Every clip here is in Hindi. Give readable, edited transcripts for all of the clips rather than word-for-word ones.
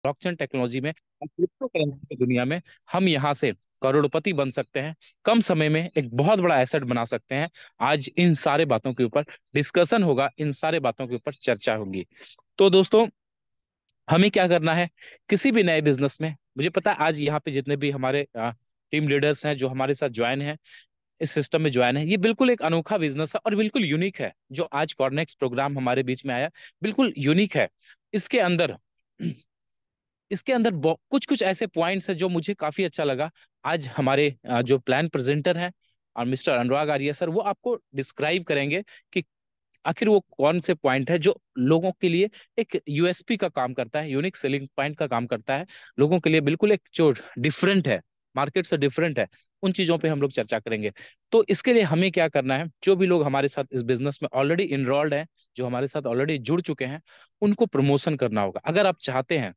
ब्लॉकचेन टेक्नोलॉजी में और क्रिप्टो करेंसी की दुनिया में हम यहाँ से करोड़पति बन सकते हैं। कम समय में एक बहुत बड़ा एसेट बना सकते हैं। आज इन सारे बातों के ऊपर डिस्कशन होगा, इन सारे बातों के ऊपर चर्चा होगी। तो दोस्तों, हमें क्या करना है किसी भी नए बिजनेस में? मुझे पता है आज यहाँ पे जितने भी हमारे टीम लीडर्स हैं जो हमारे साथ ज्वाइन है, इस सिस्टम में ज्वाइन है, ये बिल्कुल एक अनोखा बिजनेस है और बिल्कुल यूनिक है। जो आज कॉर्नेक्स प्रोग्राम हमारे बीच में आया, बिल्कुल यूनिक है। इसके अंदर इसके अंदर कुछ कुछ ऐसे पॉइंट्स हैं जो मुझे काफी अच्छा लगा। आज हमारे जो प्लान प्रेजेंटर हैं और मिस्टर अनुराग आर्य सर, वो आपको डिस्क्राइब करेंगे कि आखिर वो कौन से पॉइंट है जो लोगों के लिए एक यूएसपी का काम करता है, यूनिक सेलिंग पॉइंट का काम करता है। लोगों के लिए बिल्कुल एक जो डिफरेंट है, मार्केट से डिफरेंट है, उन चीजों पे हम लोग चर्चा करेंगे। तो इसके लिए हमें क्या करना है, जो भी लोग हमारे साथ इस बिजनेस में ऑलरेडी इनरोल्ड हैं, जो हमारे साथ ऑलरेडी जुड़ चुके हैं, उनको प्रमोशन करना होगा। अगर आप चाहते हैं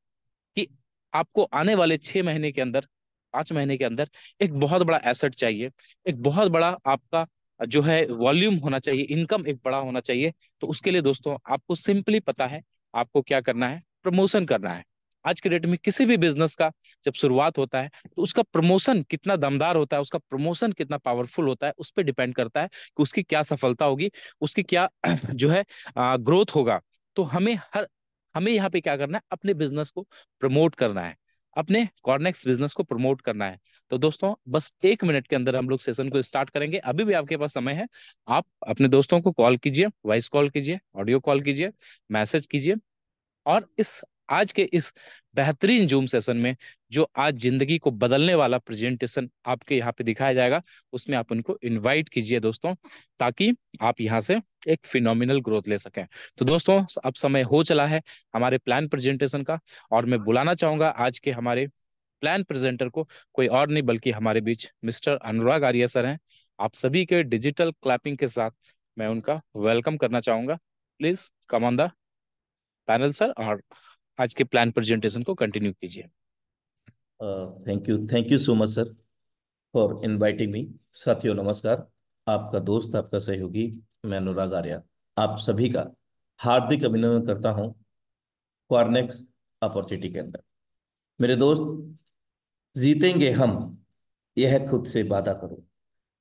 कि आपको आने वाले 6 महीने के अंदर, 5 महीने के अंदर एक बहुत बड़ा एसेट चाहिए, एक बहुत बड़ा आपका जो है वॉल्यूम होना चाहिए, इनकम एक बड़ा होना चाहिए, तो उसके लिए दोस्तों आपको सिंपली पता है आपको क्या करना है, प्रमोशन करना है। आज के डेट में किसी भी बिजनेस का जब शुरुआत होता है तो उसका प्रमोशन कितना दमदार होता है, उसका प्रमोशन कितना पावरफुल होता है, उस पर डिपेंड करता है कि उसकी क्या सफलता होगी, उसकी क्या जो है ग्रोथ होगा। तो हमें यहाँ पे क्या करना है, अपने बिजनेस को प्रमोट करना है, अपने कॉर्नेक्स बिजनेस को प्रमोट करना है। तो दोस्तों, बस 1 मिनट के अंदर हम लोग सेशन को स्टार्ट करेंगे। अभी भी आपके पास समय है। आप अपने दोस्तों को कॉल कीजिए, वॉइस कॉल कीजिए, ऑडियो कॉल कीजिए, मैसेज कीजिए। और इस आज के इस बेहतरीन जूम सेशन में जो आज जिंदगी को बदलने वाला प्रेजेंटेशन आपके यहाँ पे दिखाया जाएगा, उसमें आप उनको इनवाइट कीजिए दोस्तों, ताकि आप यहाँ से एक फिनोमिनल ग्रोथ ले सकें। तो दोस्तों, अब समय हो चला है हमारे प्लान प्रेजेंटेशन का, और मैं बुलाना चाहूंगा आज के हमारे प्लान प्रेजेंटर को, कोई और नहीं बल्कि हमारे बीच मिस्टर अनुराग आर्य सर हैं। आप सभी के डिजिटल क्लैपिंग के साथ मैं उनका वेलकम करना चाहूंगा। Please come on the panel sir, और आज के प्लान प्रेजेंटेशन को कंटिन्यू कीजिए। Thank you so much sir for inviting me. साथियों नमस्कार। आपका दोस्त, आपका सहयोगी, मैं अनुराग आर्या आप सभी का हार्दिक अभिनंदन करता हूं क्वारनेक्स अपॉर्चुनिटी के अंदर। मेरे दोस्त, जीतेंगे हम, यह खुद से वादा करो।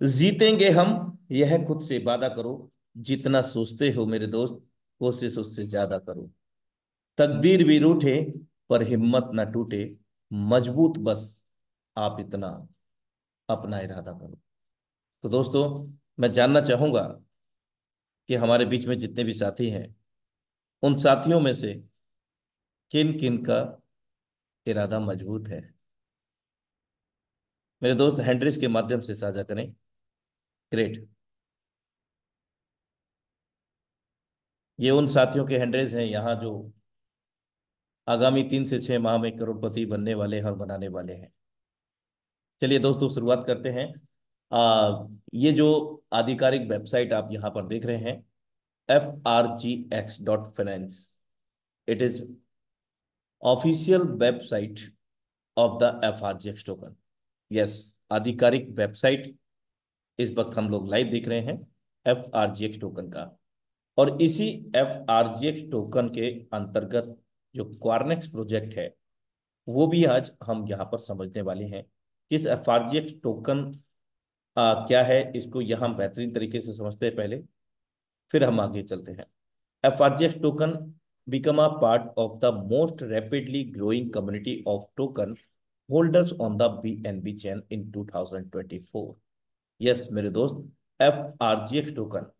जीतेंगे हम, यह खुद से वादा करो। जितना सोचते हो मेरे दोस्त, कोशिश उससे ज्यादा करो। तकदीर भी रूठे पर हिम्मत ना टूटे। मजबूत बस आप इतना अपना इरादा करो। तो दोस्तों, मैं जानना चाहूंगा कि हमारे बीच में जितने भी साथी हैं, उन साथियों में से किन किन का इरादा मजबूत है। मेरे दोस्त हैंड्रिज के माध्यम से साझा करें। ग्रेट। ये उन साथियों के हैंड्रेज हैं यहाँ जो आगामी 3 से 6 माह में करोड़पति बनने वाले हैं और बनाने वाले हैं। चलिए दोस्तों, शुरुआत करते हैं। ये जो आधिकारिक वेबसाइट आप यहाँ पर देख रहे हैं, FRGX.finance, it is official website of the FRGX token. Yes, आधिकारिक वेबसाइट इस वक्त हम लोग लाइव देख रहे हैं FRGX टोकन का। और इसी FRGX टोकन के अंतर्गत जो क्वारनेक्स प्रोजेक्ट है, वो भी आज हम यहाँ पर समझने वाले हैं कि इस FRGX टोकन क्या है। इसको यहाँ बेहतरीन तरीके से समझते हैं पहले, फिर हम आगे चलते हैं। FRGX token become a part of the most rapidly growing community of token holders on the BNB chain in 2024। Yes मेरे दोस्त, FRGX टोकन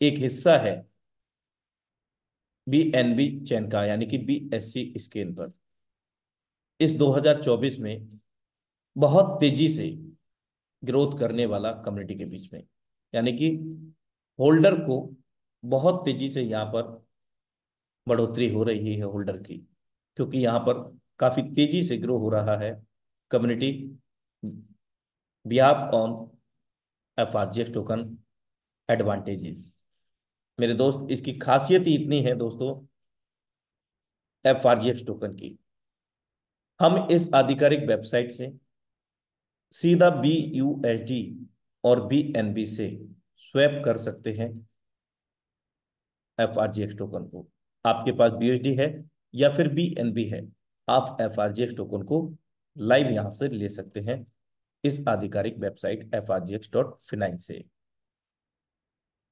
एक हिस्सा है BNB चेन का, यानी कि BSC स्केल पर। इस 2024 में बहुत तेजी से ग्रोथ करने वाला कम्युनिटी के बीच में, यानी कि होल्डर को बहुत तेजी से यहाँ पर बढ़ोतरी हो रही है होल्डर की, क्योंकि यहाँ पर काफी तेजी से ग्रो हो रहा है community behalf on FRGX token advantages. मेरे दोस्त, इसकी खासियत ही इतनी है दोस्तों FRGX टोकन की। हम इस आधिकारिक वेबसाइट से सीधा BUSD और BNB से स्वैप कर सकते हैं FRGX टोकन को। आपके पास BUSD है या फिर BNB है, आप FRGX टोकन को लाइव यहां से ले सकते हैं इस आधिकारिक वेबसाइट frgx.finance से।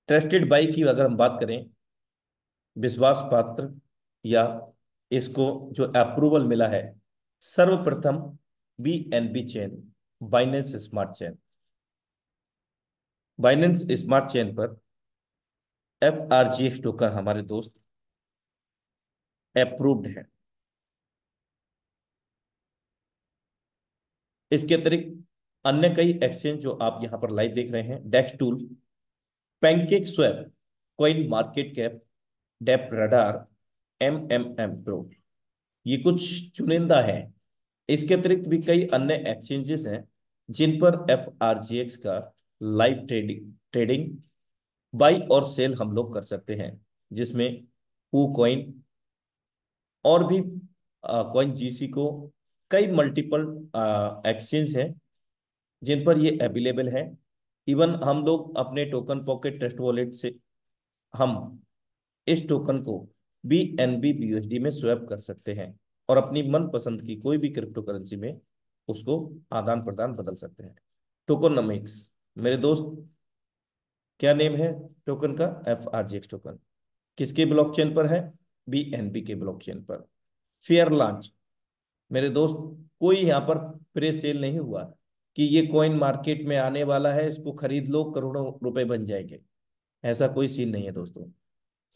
ट्रस्टेड बाई की अगर हम बात करें, विश्वास पात्र या इसको जो अप्रूवल मिला है, सर्वप्रथम BNB chain, Binance smart chain. Binance smart chain पर FRGX टोकन हमारे दोस्त अप्रूव्ड है। इसके अतिरिक्त अन्य कई एक्सचेंज जो आप यहां पर लाइव देख रहे हैं, dex tool, pancake swap, coin market cap, dapp radar, MMM pro, ये कुछ चुनिंदा है। इसके अतिरिक्त भी कई अन्य एक्सचेंजेस हैं जिन पर FRGX का लाइव ट्रेडिंग ट्रेडिंग बाई और सेल हम लोग कर सकते हैं, जिसमें पू कॉइन और भी कॉइन GC को कई मल्टीपल एक्सचेंज हैं जिन पर ये अवेलेबल है। इवन हम लोग अपने टोकन पॉकेट ट्रस्ट वॉलेट से हम इस टोकन को BNB BUSD में स्वैप कर सकते हैं और अपनी मनपसंद की कोई भी क्रिप्टो करेंसी में उसको आदान प्रदान बदल सकते हैं। टोकनोमिक्स मेरे दोस्त, क्या नेम है टोकन का? FRGX टोकन किसके ब्लॉकचेन पर है? BNB के ब्लॉकचेन पर। फेयर लॉन्च मेरे दोस्त, कोई यहाँ पर प्रे सेल नहीं हुआ कि ये कॉइन मार्केट में आने वाला है, इसको खरीद लो करोड़ों रुपए बन जाएंगे, ऐसा कोई सीन नहीं है दोस्तों।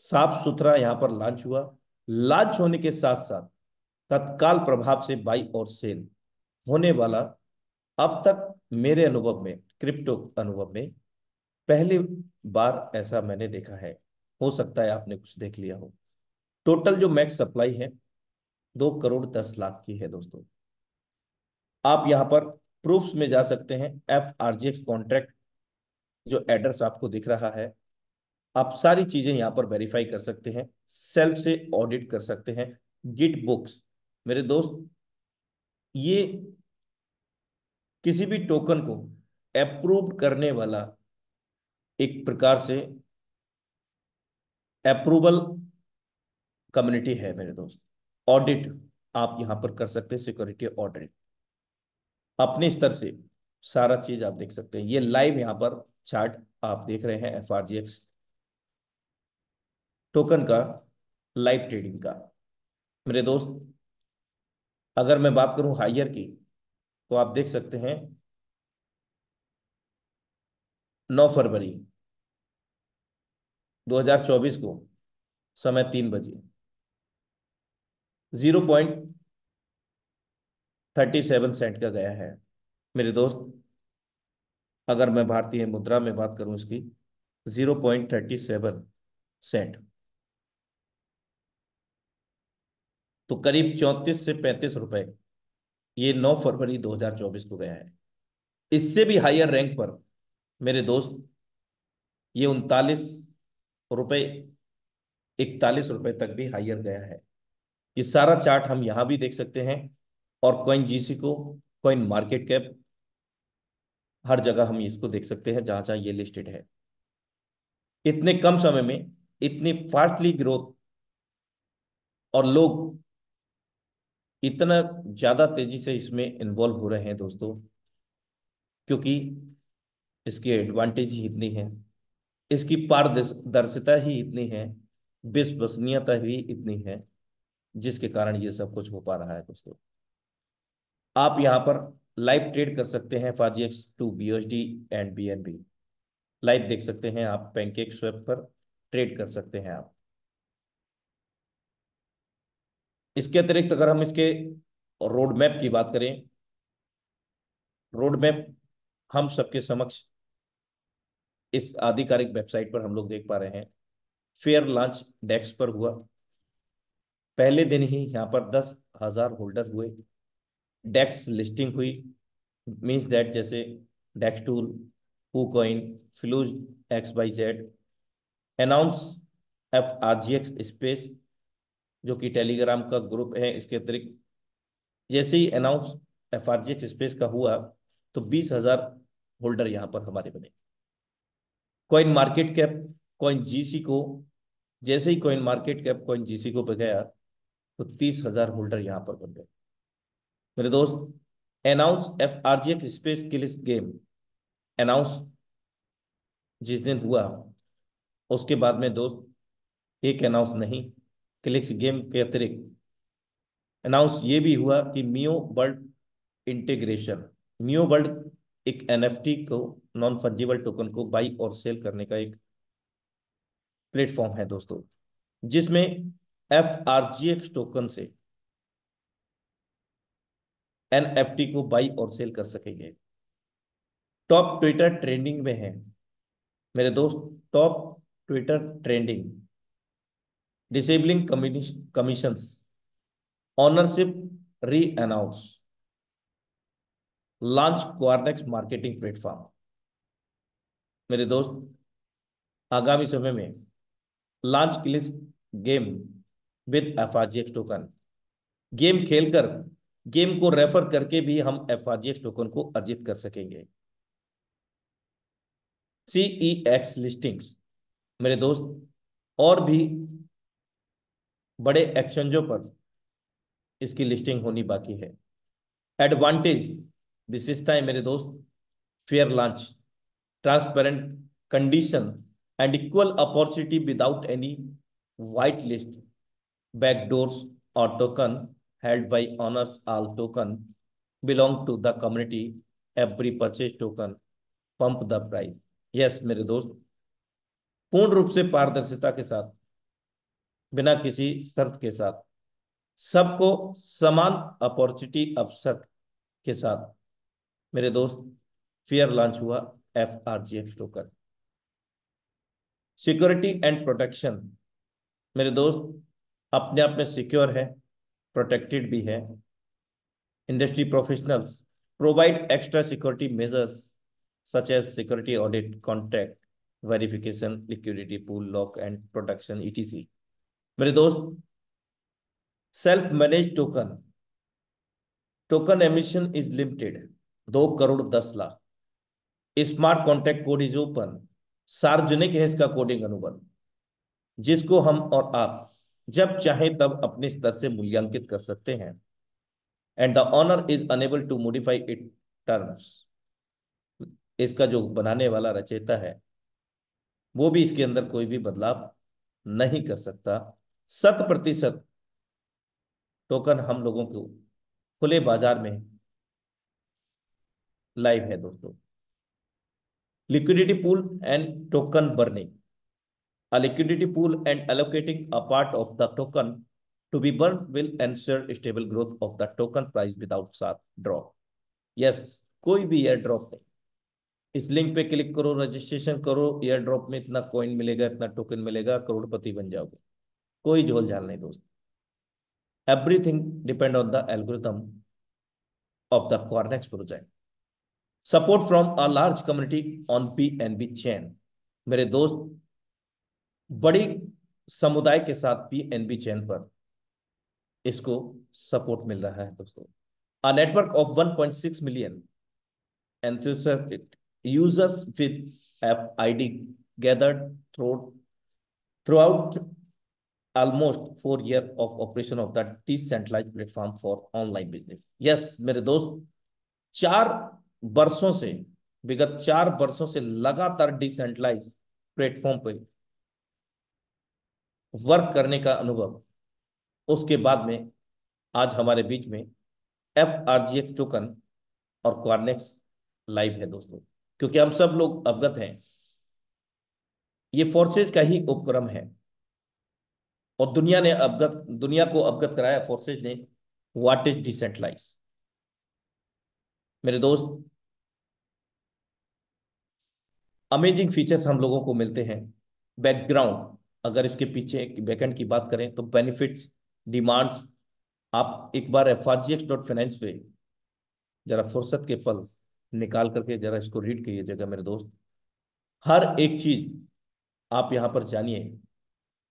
साफ सुथरा यहाँ पर लॉन्च हुआ। लॉन्च होने के साथ साथ तत्काल प्रभाव से बाई और सेल होने वाला, अब तक मेरे अनुभव में, क्रिप्टो अनुभव में पहली बार ऐसा मैंने देखा है। हो सकता है आपने कुछ देख लिया हो। टोटल जो मैक्स सप्लाई है 2,10,00,000 की है दोस्तों। आप यहाँ पर प्रूफ्स में जा सकते हैं। FRGX कॉन्ट्रैक्ट जो एड्रेस आपको दिख रहा है, आप सारी चीजें यहाँ पर वेरीफाई कर सकते हैं, सेल्फ से ऑडिट कर सकते हैं। गिट बुक्स मेरे दोस्त, ये किसी भी टोकन को अप्रूव करने वाला एक प्रकार से अप्रूवल कम्युनिटी है मेरे दोस्त। ऑडिट आप यहां पर कर सकते हैं, सिक्योरिटी ऑडिट अपने स्तर से सारा चीज आप देख सकते हैं। ये लाइव यहां पर चार्ट आप देख रहे हैं FRGX टोकन का, लाइव ट्रेडिंग का। मेरे दोस्त, अगर मैं बात करूं हायर की, तो आप देख सकते हैं 9 फरवरी 2024 को समय 3 बजे 0.37 का गया है मेरे दोस्त। अगर मैं भारतीय मुद्रा में बात करूं इसकी, 0.37 तो करीब 34 से 35 रुपए ये 9 फरवरी 2024 को गया है। इससे भी हायर रैंक पर मेरे दोस्त ये 39 रुपए, 41 रुपए तक भी हायर गया है। ये सारा चार्ट हम यहां भी देख सकते हैं। और कॉइन GC को, कॉइन मार्केट कैप, हर जगह हम इसको देख सकते हैं जहां जहां ये लिस्टेड है। इतने कम समय में इतनी फास्टली ग्रोथ, और लोग इतना ज्यादा तेजी से इसमें इन्वॉल्व हो रहे हैं दोस्तों, क्योंकि इसकी एडवांटेज ही इतनी है, इसकी पारदर्शिता ही इतनी है, विश्वसनीयता ही इतनी है, जिसके कारण ये सब कुछ हो पा रहा है दोस्तों। आप यहाँ पर लाइव ट्रेड कर सकते हैं FRGX to BUSD and BNB, live देख सकते हैं आप। पैनकेक स्वैप पर ट्रेड कर सकते हैं आप। इसके अतिरिक्त अगर हम इसके रोड मैप की बात करें, रोड मैप हम सबके समक्ष इस आधिकारिक वेबसाइट पर हम लोग देख पा रहे हैं। फेयर लॉन्च डेक्स पर हुआ, पहले दिन ही यहाँ पर 10,000 होल्डर हुए। डेक्स लिस्टिंग हुई, मीन्स दैट जैसे डेक्स टूल, कॉइन, फ्लूज, XYZ अनाउंस FRGX स्पेस, जो कि टेलीग्राम का ग्रुप है। इसके अतिरिक्त जैसे ही अनाउंस FRGX स्पेस का हुआ, तो 20,000 होल्डर यहाँ पर हमारे बने। Coin market cap, coin GC को, जैसे ही coin market cap coin GC को पे गया, तो 30,000 होल्डर यहां पर बन गए। मेरे दोस्त announce FRGX space किलिस game announce जिस दिन हुआ, उसके बाद में दोस्त एक अनाउंस नहीं, क्लिक्स गेम के अतिरिक्त अनाउंस ये भी हुआ कि मियो वर्ल्ड इंटीग्रेशन। मियो वर्ल्ड एक NFT को, नॉन फंजिबल टोकन को बाई और सेल करने का एक प्लेटफॉर्म है दोस्तों, जिसमें FRGX टोकन से NFT को बाई और सेल कर सकेंगे। टॉप ट्विटर ट्रेंडिंग में है मेरे दोस्त, top Twitter trending, disabling commissions, ownership re announce, launch क्वारनेक्स मार्केटिंग प्लेटफॉर्म। मेरे दोस्त आगामी समय में लॉन्च क्लिस game with FRGX token, game खेलकर, गेम को रेफर करके भी हम FRGX टोकन को अर्जित कर सकेंगे। CEX लिस्टिंग्स मेरे दोस्त, और भी बड़े एक्सचेंजों पर इसकी लिस्टिंग होनी बाकी है। एडवांटेज विशेषताएं मेरे दोस्त, fair launch, transparent condition and equal opportunity without any white list, backdoors or token held by owners. All token belong to the community. Every purchase token pump the price. Yes मेरे दोस्त, पूर्ण रूप से पारदर्शिता के साथ, बिना किसी शर्त के साथ, सबको समान अपॉर्चुनिटी अवसर के साथ मेरे दोस्त फेयर लॉन्च हुआ FRGX token. Security and protection मेरे दोस्त अपने आप में सिक्योर है, प्रोटेक्टेड भी है। Industry professionals provide extra security measures such as security audit, contact verification, liquidity pool lock and protection etc. मेरे दोस्त self manage token, token emission is limited 2,10,00,000। Smart contract code is open, सार्वजनिक है इसका कोडिंग अनुबंध, जिसको हम और आप जब चाहे तब अपने स्तर से मूल्यांकित कर सकते हैं। And the owner is unable to modify it terms, इसका जो बनाने वाला रचयिता है वो भी इसके अंदर कोई भी बदलाव नहीं कर सकता। 100% टोकन हम लोगों को खुले बाजार में लाइव है दोस्तों। Liquidity pool and token burning, a liquidity pool and allocating a part of the token to be burned will ensure stable growth of the token price without sharp drop. Yes, कोई भी एयर ड्रॉप नहीं, इस लिंक पे क्लिक करो, रजिस्ट्रेशन करो, एयर ड्रॉप में इतना कॉइन मिलेगा, इतना टोकन मिलेगा, करोड़पति बन जाओगे, कोई झोल झाल नहीं दोस्त। Everything depend on the algorithm of the Quarnex project. Support from a large community on PNB chain मेरे दोस्त, बड़ी समुदाय के साथ PNB चेन पर इसको सपोर्ट मिल रहा है दोस्तों। A network of 1.6 million enthusiastic users with app ID gathered throughout almost 4 years of operation of the decentralized platform for online business. Yes मेरे दोस्त, 4 वर्षों से, विगत 4 वर्षों से लगातार डिसेंट्रलाइज प्लेटफॉर्म पर वर्क करने का अनुभव, उसके बाद में आज हमारे बीच में FRGX टोकन और क्वारनेक्स लाइव है दोस्तों। क्योंकि हम सब लोग अवगत हैं, ये फोर्सेज का ही उपक्रम है और दुनिया को अवगत कराया फोर्सेज ने व्हाट इज डिसेंट्रलाइज। मेरे दोस्त अमेजिंग फीचर्स हम लोगों को मिलते हैं। बैकग्राउंड, अगर इसके पीछे बैकएंड की बात करें तो बेनिफिट्स, डिमांड्स, आप एक बार FRGX.finance पे जरा फुर्सत के पल निकाल करके जरा इसको रीड कीजिएगा मेरे दोस्त। हर एक चीज आप यहां पर जानिए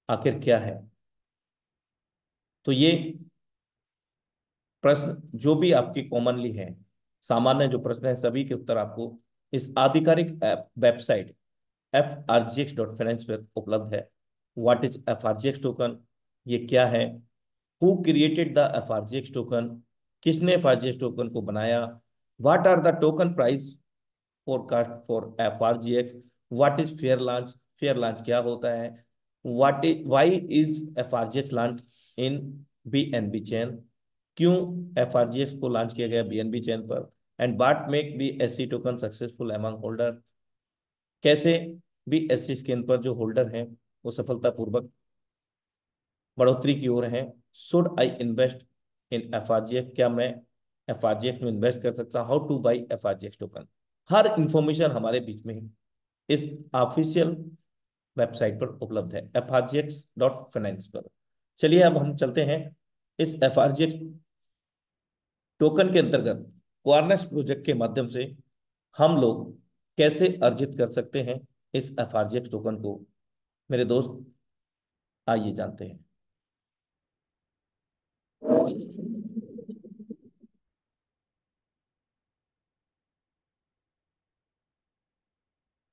आखिर क्या है। तो ये प्रश्न जो भी आपके कॉमनली हैं, सामान्य जो प्रश्न है, सभी के उत्तर आपको इस आधिकारिक वेबसाइट FRGX.finance पर उपलब्ध है। व्हाट इज FRGX टोकन, ये क्या है, who created the FRGX token, किसने एफआरजीएक्स टोकन को बनाया, what are the token price forecast for FRGX, what is fair launch क्या होता है, what is why is FRGX launch in BNB chain, क्यों एफआरजीएक्स को लॉन्च किया गया बीएनबी चेन पर, and what make BSC token successful among holder, कैसे बीएससी स्कैन पर जो होल्डर हैं वो सफलतापूर्वक बढ़ोतरी की ओर हैं, शुड आई इन्वेस्ट इन एफआरजीएक्स, क्या मैं एफआरजीएक्स में इन्वेस्ट कर सकता हूं, how to buy FRGX token, हर इंफॉर्मेशन हमारे बीच में इस ऑफिशियल वेबसाइट पर उपलब्ध है frgx.finance पर। चलिए अब हम चलते हैं इस एफआरजीएक्स टोकन के अंतर्गत क्वारनेस प्रोजेक्ट के माध्यम से हम लोग कैसे अर्जित कर सकते हैं इस एफआरजीएक्स टोकन को, मेरे दोस्त आइए जानते हैं।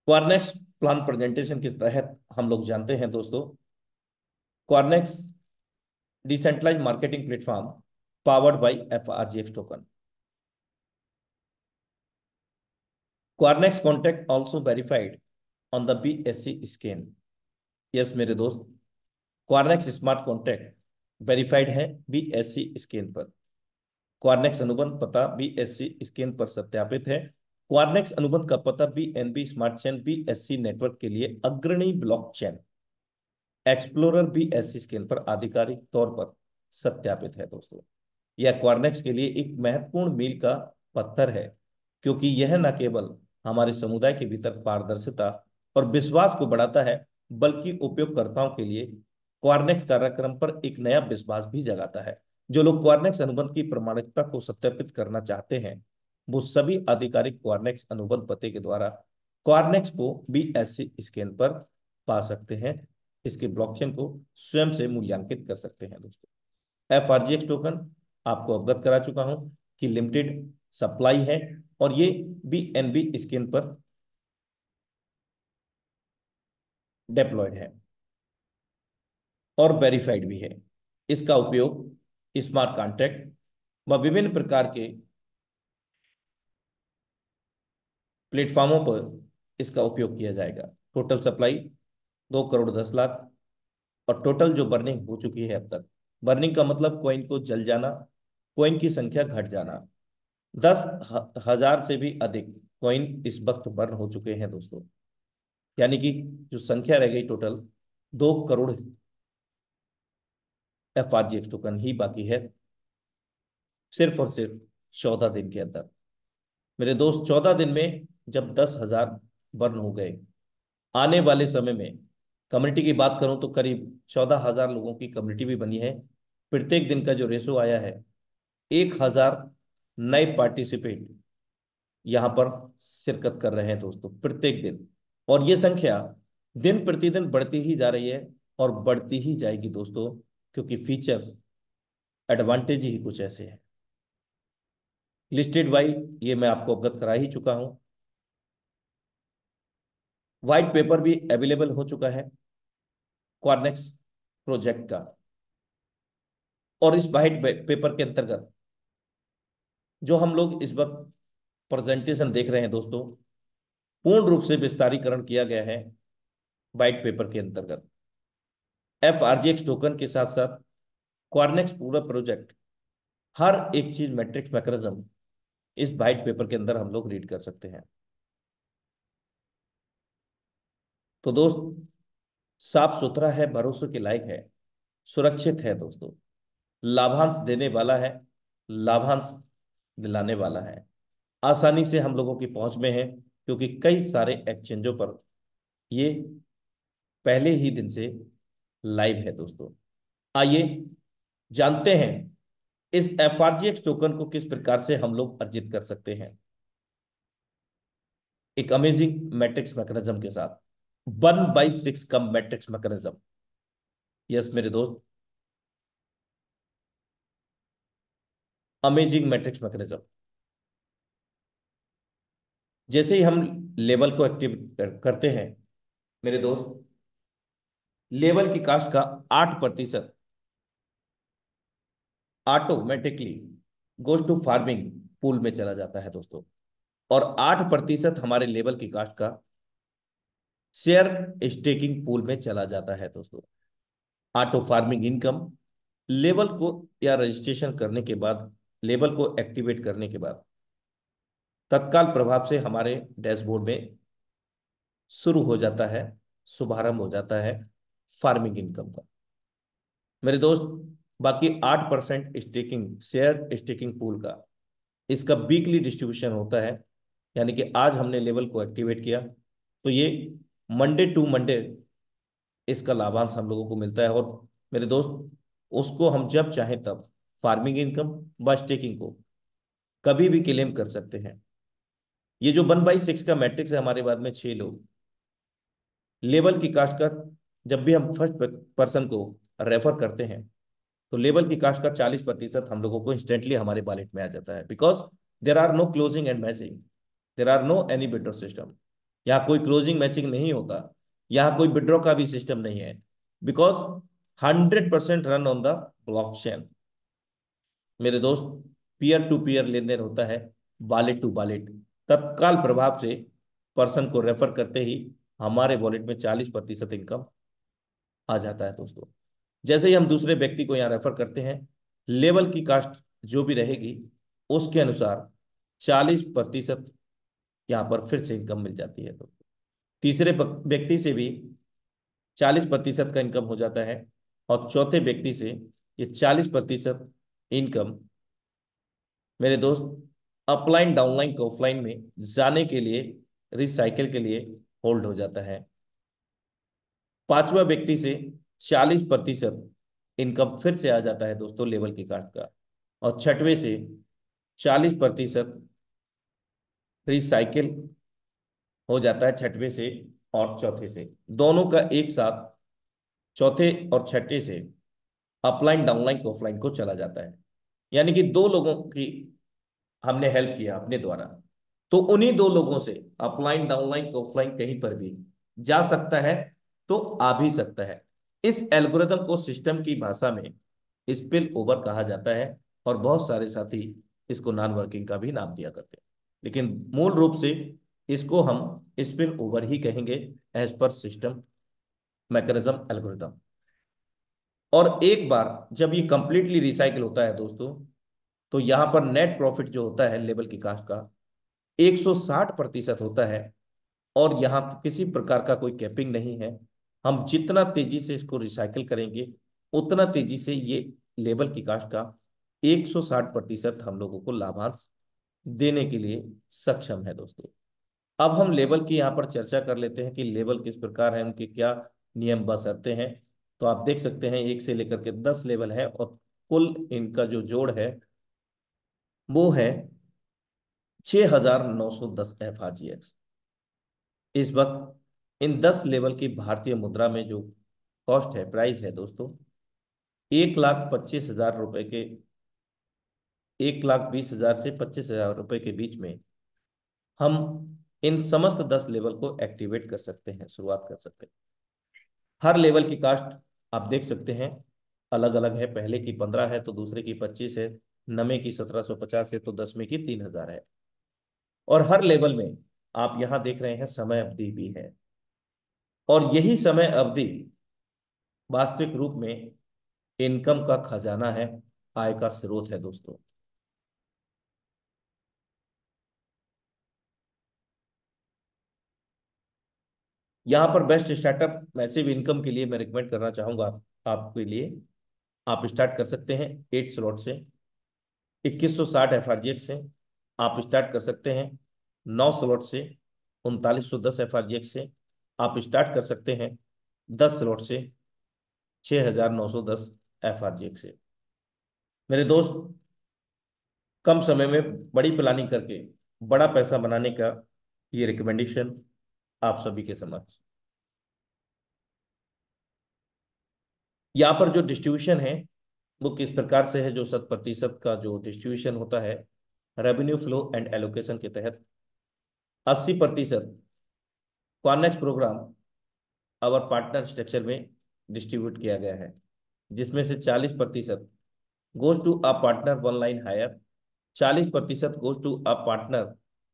क्वारनेक्स प्लान प्रेजेंटेशन के तहत हम लोग जानते हैं दोस्तों, Quarnex decentralized marketing platform powered by FRGX token. Quarnex contact also verified on the BSC scan. Yes मेरे दोस्त, क्वारनेक्स स्मार्ट कॉन्टैक्ट वेरीफाइड है बीएससी स्कैन पर। क्वारनेक्स अनुबंध पता बीएससी स्कैन पर सत्यापित है। क्वारनेक्स अनुबंध का पता BNB smart chain BSc network के लिए अग्रणी ब्लॉकचेन एक्सप्लोरर बीएससी स्कैन पर आधिकारिक तौर पर सत्यापित है दोस्तों। यह क्वारनेक्स के लिए एक महत्वपूर्ण मील का पत्थर है, क्योंकि यह न केवल हमारे समुदाय के भीतर पारदर्शिता और विश्वास को बढ़ाता है, बल्कि उपयोगकर्ताओं के लिए क्वारनेक्स कार्यक्रम पर एक नया विश्वास भी जगाता है। जो लोग क्वारनेक्स अनुबंध की प्रामाणिकता को सत्यापित करना चाहते हैं, वो सभी आधिकारिक क्वारनेक्स अनुबंध पते के द्वारा क्वारनेक्स को बीएससी स्कैन पर पा सकते हैं, इसके ब्लॉकचेन को स्वयं से मूल्यांकित कर सकते हैं दोस्तों। एफआरजीएक्स टोकन आपको अवगत करा चुका हूं कि लिमिटेड सप्लाई है और ये बीएनबी स्कैन पर डिप्लॉयड है और वेरीफाइड भी है। इसका उपयोग स्मार्ट कॉन्ट्रैक्ट व विभिन्न प्रकार के प्लेटफॉर्मों पर इसका उपयोग किया जाएगा। टोटल सप्लाई 2 करोड़ 10 लाख, और टोटल जो बर्निंग हो चुकी है अब तक, बर्निंग का मतलब कॉइन को जल जाना, कॉइन की संख्या घट जाना, 10,000 से भी अधिक कॉइन इस वक्त बर्न हो चुके हैं दोस्तों। यानी कि जो संख्या रह गई टोटल 2 करोड़ एफआरजीएक्स टोकन ही बाकी है, सिर्फ और सिर्फ 14 दिन के अंदर। मेरे दोस्त 14 दिन में जब 10,000 बर्न हो गए, आने वाले समय में कम्युनिटी की बात करूं तो करीब 14,000 लोगों की कम्युनिटी भी बनी है। प्रत्येक दिन का जो रेशो आया है, 1,000 नए पार्टिसिपेंट यहां पर शिरकत कर रहे हैं दोस्तों प्रत्येक दिन, और ये संख्या दिन प्रतिदिन बढ़ती ही जा रही है और बढ़ती ही जाएगी दोस्तों, क्योंकि फीचर्स एडवांटेज ही कुछ ऐसे हैं। लिस्टेड बाई, ये मैं आपको अवगत करा ही चुका हूं। व्हाइट पेपर भी अवेलेबल हो चुका है क्वारनेक्स प्रोजेक्ट का, और इस व्हाइट पेपर के अंतर्गत जो हम लोग इस वक्त प्रेजेंटेशन देख रहे हैं दोस्तों, पूर्ण रूप से विस्तारीकरण किया गया है व्हाइट पेपर के अंतर्गत। एफआरजीएक्स टोकन के साथ साथ क्वारनेक्स पूरा प्रोजेक्ट, हर एक चीज मैट्रिक्स मैकेनिज्म इस व्हाइट पेपर के अंदर हम लोग रीड कर सकते हैं। तो दोस्त, साफ सुथरा है, भरोसे के लायक है, सुरक्षित है दोस्तों, लाभांश देने वाला है, लाभांश दिलाने वाला है, आसानी से हम लोगों की पहुंच में है, क्योंकि कई सारे एक्सचेंजों पर ये पहले ही दिन से लाइव है दोस्तों। आइए जानते हैं इस एफआरजीएक्स टोकन को किस प्रकार से हम लोग अर्जित कर सकते हैं, एक अमेजिंग मैट्रिक्स मैकेनिज्म के साथ। 1/6 का मैट्रिक्स मैकेनिज्म। यस मेरे दोस्त, अमेजिंग मैट्रिक्स मैकेनिज्म। जैसे ही हम लेवल को एक्टिव करते हैं मेरे दोस्त, लेवल की कास्ट का 8% automatically goes to farming pool में चला जाता है दोस्तों। और 8% हमारे लेवल की कास्ट का शेयर स्टेकिंग पूल में चला जाता है दोस्तों। ऑटो फार्मिंग इनकम लेवल को या रजिस्ट्रेशन करने के बाद, लेवल को एक्टिवेट करने के बाद तत्काल प्रभाव से हमारे डैशबोर्ड में शुरू हो जाता है, शुभारंभ हो जाता है फार्मिंग इनकम का। मेरे दोस्त, बाकी 8% स्टेकिंग, शेयर स्टेकिंग पूल का, इसका वीकली डिस्ट्रीब्यूशन होता है। यानी कि आज हमने लेवल को एक्टिवेट किया तो ये मंडे टू मंडे इसका लाभांश हम लोगों को मिलता है। और मेरे दोस्त, उसको हम जब चाहें तब फार्मिंग इनकम व स्टेकिंग को कभी भी क्लेम कर सकते हैं। ये जो 1/6 का मैट्रिक्स है, हमारे बाद में 6 लोग लेवल की कास्ट का, जब भी हम फर्स्ट पर्सन को रेफर करते हैं तो लेवल की कास्ट का 40% हम लोगों को इंस्टेंटली हमारे वॉलेट में आ जाता है। Because there are no closing and matching, there are no any withdraw system. यहाँ कोई क्लोजिंग मैचिंग नहीं होता, यहाँ कोई विड्रॉ का भी सिस्टम नहीं है। Because 100% run on the blockchain. मेरे दोस्त, पीयर टू पीयर लेन देन होता है, वॉलेट टू वॉलेट। तत्काल प्रभाव से पर्सन को रेफर करते ही हमारे वॉलेट में 40% इनकम आ जाता है दोस्तों। जैसे ही हम दूसरे व्यक्ति को यहाँ रेफर करते हैं, लेवल की कास्ट जो भी रहेगी उसके अनुसार 40% यहाँ पर फिर से इनकम मिल जाती है। तो तीसरे व्यक्ति से भी 40% का इनकम हो जाता है, और चौथे व्यक्ति से ये 40% इनकम मेरे दोस्त अपलाइन डाउनलाइन ऑफलाइन में जाने के लिए, रिसाइकिल के लिए होल्ड हो जाता है। पांचवा व्यक्ति से 40% इनकम फिर से आ जाता है दोस्तों लेवल की कास्ट का, और छठवें से 40% रिसाइकिल हो जाता है, छठवें से और चौथे से, दोनों का एक साथ चौथे और छठे से अपलाइन डाउनलाइन ऑफलाइन को चला जाता है। यानी कि 2 लोगों की हमने हेल्प किया अपने द्वारा, तो उन्हीं 2 लोगों से अपलाइन डाउनलाइन ऑफलाइन कहीं पर भी जा सकता है, तो आ भी सकता है। इस एल्गोरिथम को सिस्टम की भाषा में स्पिल ओवर कहा जाता है, और बहुत सारे साथी इसको नॉन वर्किंग का भी नाम दिया करते हैं, लेकिन मूल रूप से इसको हम स्पिल ओवर ही कहेंगे, as per system mechanism algorithm. और एक बार जब ये कंप्लीटली रिसाइकिल होता है दोस्तों, तो यहाँ पर नेट प्रॉफिट जो होता है लेवल की कास्ट का 160% होता है। और यहाँ किसी प्रकार का कोई कैपिंग नहीं है। हम जितना तेजी से इसको रिसाइकिल करेंगे, उतना तेजी से ये लेवल की कास्ट का 160% हम लोगों को लाभांश देने के लिए सक्षम है दोस्तों। अब हम लेवल की यहाँ पर चर्चा कर लेते हैं कि लेवल किस प्रकार है, उनके क्या नियम बशर्ते हैं। तो आप देख सकते हैं 1 से लेकर के 10 लेवल है, और कुल इनका जो जोड़ है वो है 6,910 FRGX। इस वक्त इन 10 लेवल की भारतीय मुद्रा में जो कॉस्ट है, प्राइस है दोस्तों, 1,25,000 रुपए के, 1,20,000 से 25,000 रुपए के बीच में हम इन समस्त 10 लेवल को एक्टिवेट कर सकते हैं, शुरुआत कर सकते हैं। हर लेवल की कास्ट आप देख सकते हैं अलग अलग है। पहले की 15 है तो दूसरे की 25 है, नवे की 1750 है तो 10वें की 3,000 है। और हर लेवल में आप यहां देख रहे हैं समय अवधि भी है, और यही समय अवधि वास्तविक रूप में इनकम का खजाना है, आय का स्रोत है दोस्तों। यहाँ पर बेस्ट स्टार्टअप मैसिव इनकम के लिए मैं रिकमेंड करना चाहूंगा आपके लिए। आप स्टार्ट कर सकते हैं 8 स्लॉट से, 2160 FRGX से आप स्टार्ट कर सकते हैं। 9 स्लॉट से 3910 FRGX से आप स्टार्ट कर सकते हैं। 10 स्लॉट से 6910 FRGX से। मेरे दोस्त, कम समय में बड़ी प्लानिंग करके बड़ा पैसा बनाने का ये रिकमेंडेशन आप सभी के समक्ष। यहाँ पर जो डिस्ट्रीब्यूशन है वो किस प्रकार से है, जो 100% का जो डिस्ट्रीब्यूशन होता है रेवेन्यू फ्लो एंड एलोकेशन के तहत, 80% कॉर्नेक्स प्रोग्राम और पार्टनर स्ट्रक्चर में डिस्ट्रीब्यूट किया गया है, जिसमें से 40% goes to a partner one line higher, 40% goes to a partner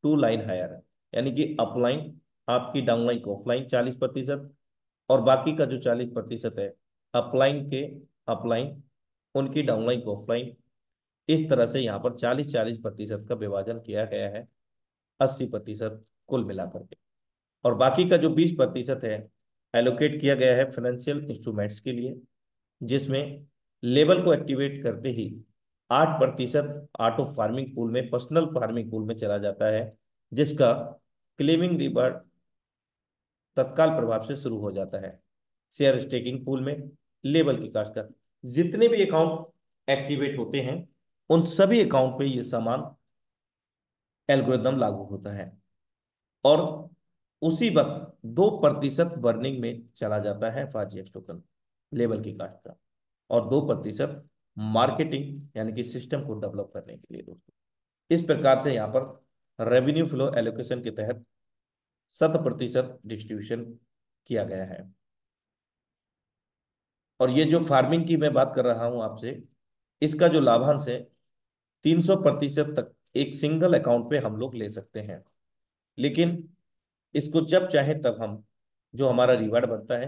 two line higher. यानी कि अपलाइन आपकी डाउनलाइन को ऑफलाइन 40%, और बाकी का जो 40% है अपलाइन के अपलाइन उनकी डाउनलाइन को ऑफलाइन। इस तरह से यहाँ पर 40-40% का विभाजन किया गया है, 80% कुल मिलाकर के। और बाकी का जो 20% है एलोकेट किया गया है फाइनेंशियल इंस्ट्रूमेंट्स के लिए, जिसमें लेवल को एक्टिवेट करते ही 8% ऑटो फार्मिंग पूल में, पर्सनल फार्मिंग पूल में चला जाता है, जिसका क्लेमिंग रिवार्ड तत्काल प्रभाव से शुरू हो जाता है। शेयर स्टेकिंग पूल में लेवल की कास्ट का जितने भी अकाउंट एक्टिवेट होते हैं, उन सभी अकाउंट पे ये समान एल्गोरिदम लागू होता है। और उसी वक्त 2% बर्निंग में चला जाता है फाजीएक्स टोकन लेवल की कास्ट का, और 2% मार्केटिंग यानी कि सिस्टम को डेवलप करने के लिए दोस्तों। इस प्रकार से यहाँ पर रेवेन्यू फ्लो एलोकेशन के तहत 100% डिस्ट्रीब्यूशन किया गया है। और ये जो फार्मिंग की मैं बात कर रहा हूं आपसे, इसका जो लाभांश है 300% तक एक सिंगल अकाउंट पे हम लोग ले सकते हैं। लेकिन इसको जब चाहे तब हम, जो हमारा रिवार्ड बनता है,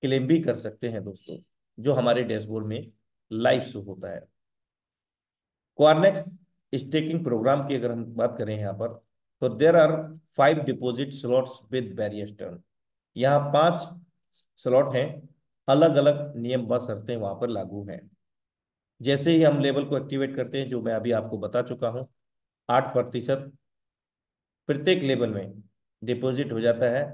क्लेम भी कर सकते हैं दोस्तों, जो हमारे डैशबोर्ड में लाइव शो होता है। क्वारनेक्स स्टेकिंग प्रोग्राम की अगर हम बात करें यहाँ पर, तो there are 5 deposit slots with various term. यहाँ 5 स्लॉट हैं, अलग अलग नियम व शर्तें वहां पर लागू हैं। जैसे ही हम लेवल को एक्टिवेट करते हैं, जो मैं अभी आपको बता चुका हूँ, 8% प्रत्येक लेवल में डिपॉजिट हो जाता है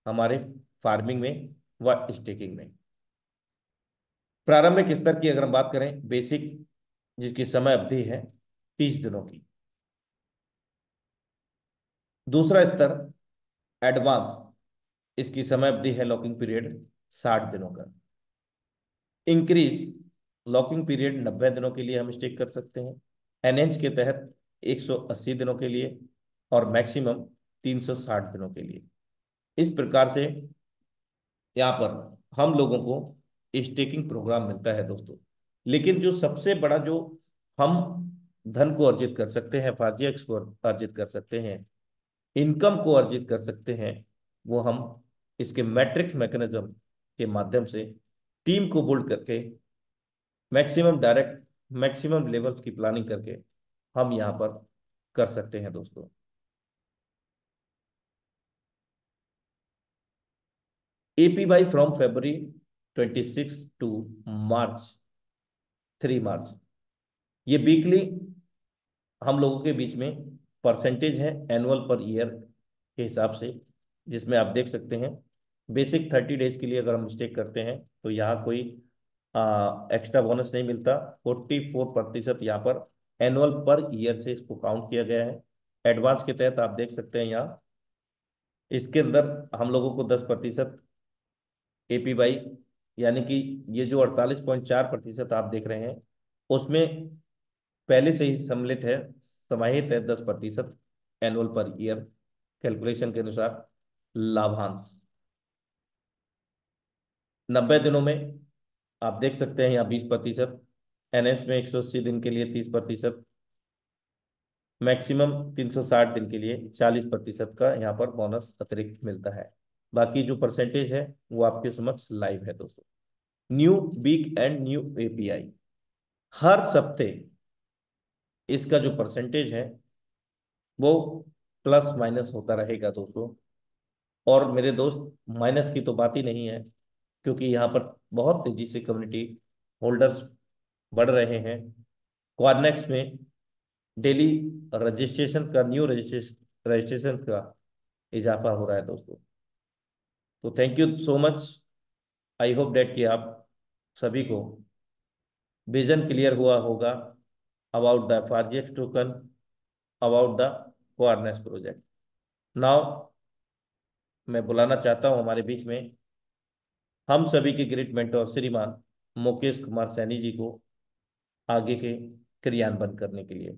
हमारे फार्मिंग में व स्टेकिंग में। प्रारंभिक स्तर की अगर हम बात करें, बेसिक जिसकी समय अवधि है 30 दिनों की। दूसरा स्तर एडवांस, इसकी समय अवधि है लॉकिंग पीरियड 60 दिनों का। इंक्रीज, लॉकिंग पीरियड 90 दिनों के लिए हम स्टेक कर सकते हैं। एनहेंस के तहत 180 दिनों के लिए, और मैक्सिमम 360 दिनों के लिए। इस प्रकार से यहाँ पर हम लोगों को स्टेकिंग प्रोग्राम मिलता है दोस्तों। लेकिन जो सबसे बड़ा जो हम धन को अर्जित कर सकते हैं, फाजिएक्स को अर्जित कर सकते हैं, इनकम को अर्जित कर सकते हैं, वो हम इसके मैट्रिक्स मैकेनिज्म के माध्यम से टीम को बिल्ड करके मैक्सिमम डायरेक्ट मैक्सिमम लेवल्स की प्लानिंग करके हम यहाँ पर कर सकते हैं दोस्तों। एपीवाई फ्रॉम February 26 टू मार्च 3 मार्च, ये वीकली हम लोगों के बीच में परसेंटेज है एनुअल पर ईयर के हिसाब से, जिसमें आप देख सकते हैं बेसिक 30 डेज के लिए अगर हम स्टेक करते हैं तो यहाँ कोई एक्स्ट्रा बोनस नहीं मिलता। 44% यहाँ पर एनुअल पर ईयर से इसको काउंट किया गया है। एडवांस के तहत आप देख सकते हैं यहाँ, इसके अंदर हम लोगों को 10% एपीवाई, यानी कि ये जो 48.4% आप देख रहे हैं, उसमें पहले से ही सम्मिलित है, समाहित है 10% एनुअल पर ईयर कैलकुलेशन के अनुसार लाभांश। 90 दिनों में आप देख सकते हैं यहाँ 20%, एनएस में 180 दिन के लिए 30%, मैक्सिमम 360 दिन के लिए 40% का यहाँ पर बोनस अतिरिक्त मिलता है। बाकी जो परसेंटेज है वो आपके समक्ष लाइव है दोस्तों। New week and new API, हर सप्ते इसका जो परसेंटेज है वो प्लस माइनस होता रहेगा दोस्तों। और मेरे दोस्त, माइनस की तो बात ही नहीं है, क्योंकि यहाँ पर बहुत तेजी से कम्युनिटी होल्डर्स बढ़ रहे हैं। क्वारनेक्स में डेली रजिस्ट्रेशन का, न्यू रजिस्ट्रेशन रजिस्ट्रेशन का इजाफा हो रहा है दोस्तों। तो thank you so much. I hope that कि आप सभी को विजन क्लियर हुआ होगा about the FRGX token, about the Quarnex project. Now मैं बुलाना चाहता हूं हमारे बीच में हम सभी के ग्रेट मेंटर श्रीमान मुकेश कुमार सैनी जी को, आगे के क्रियान्वयन करने के लिए।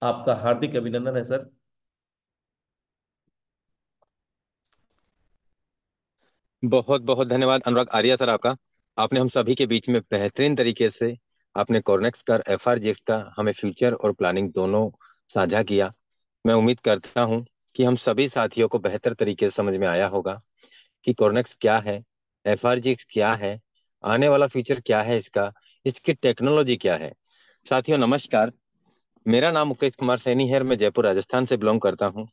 आपका हार्दिक अभिनंदन है सर। बहुत बहुत धन्यवाद अनुराग आर्या सर आपका। आपने हम सभी के बीच में बेहतरीन तरीके से आपने कॉर्नेक्स का, एफआरजीएक्स का हमें फ्यूचर और प्लानिंग दोनों साझा किया। मैं उम्मीद करता हूं कि हम सभी साथियों को बेहतर तरीके से समझ में आया होगा कि कॉर्नेक्स क्या है, एफआरजीएक्स क्या है, आने वाला फ्यूचर क्या है इसका, इसकी टेक्नोलॉजी क्या है। साथियों नमस्कार, मेरा नाम मुकेश कुमार सैनी है और मैं जयपुर राजस्थान से बिलोंग करता हूं।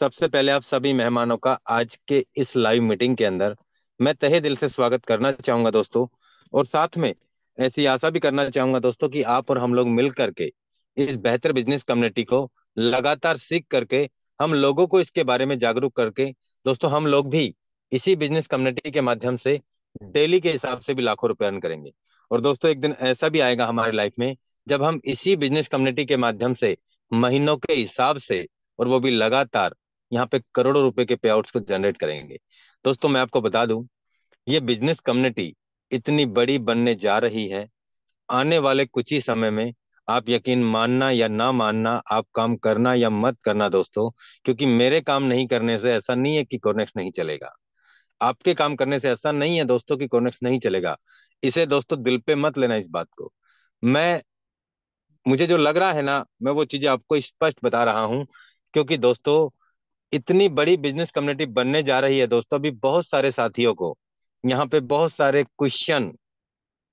सबसे पहले आप सभी मेहमानों का आज के इस लाइव मीटिंग के अंदर मैं तहे दिल से स्वागत करना चाहूंगा दोस्तों। और साथ में ऐसी आशा भी करना चाहूंगा दोस्तों कि आप और हम लोग मिल करके इस बेहतर बिजनेस कम्युनिटी को लगातार सीख करके हम लोगों को इसके बारे में जागरूक करके दोस्तों हम लोग भी इसी बिजनेस कम्युनिटी के माध्यम से डेली के हिसाब से भी लाखों रुपए अर्न करेंगे। और दोस्तों एक दिन ऐसा भी आएगा हमारी लाइफ में जब हम इसी बिजनेस कम्युनिटी के माध्यम से महीनों के हिसाब से और वो भी लगातार यहाँ पे करोड़ों रुपए के पे आउट्स को जनरेट करेंगे। दोस्तों मैं आपको बता दूं, ये बिजनेस कम्युनिटी इतनी बड़ी बनने जा रही है, आने वाले कुछ ही समय में आप यकीन मानना या ना मानना, आप काम करना या मत करना दोस्तों, क्योंकि मेरे काम नहीं करने से ऐसा नहीं है कि कॉर्नेक्स नहीं चलेगा। आपके काम करने से ऐसा नहीं है दोस्तों कि कॉर्नेक्स नहीं चलेगा। इसे दोस्तों दिल पे मत लेना इस बात को। मैं मुझे जो लग रहा है ना, मैं वो चीजें आपको स्पष्ट बता रहा हूँ, क्योंकि दोस्तों इतनी बड़ी बिजनेस कम्युनिटी बनने जा रही है दोस्तों। अभी बहुत सारे साथियों को यहाँ पे बहुत सारे क्वेश्चन,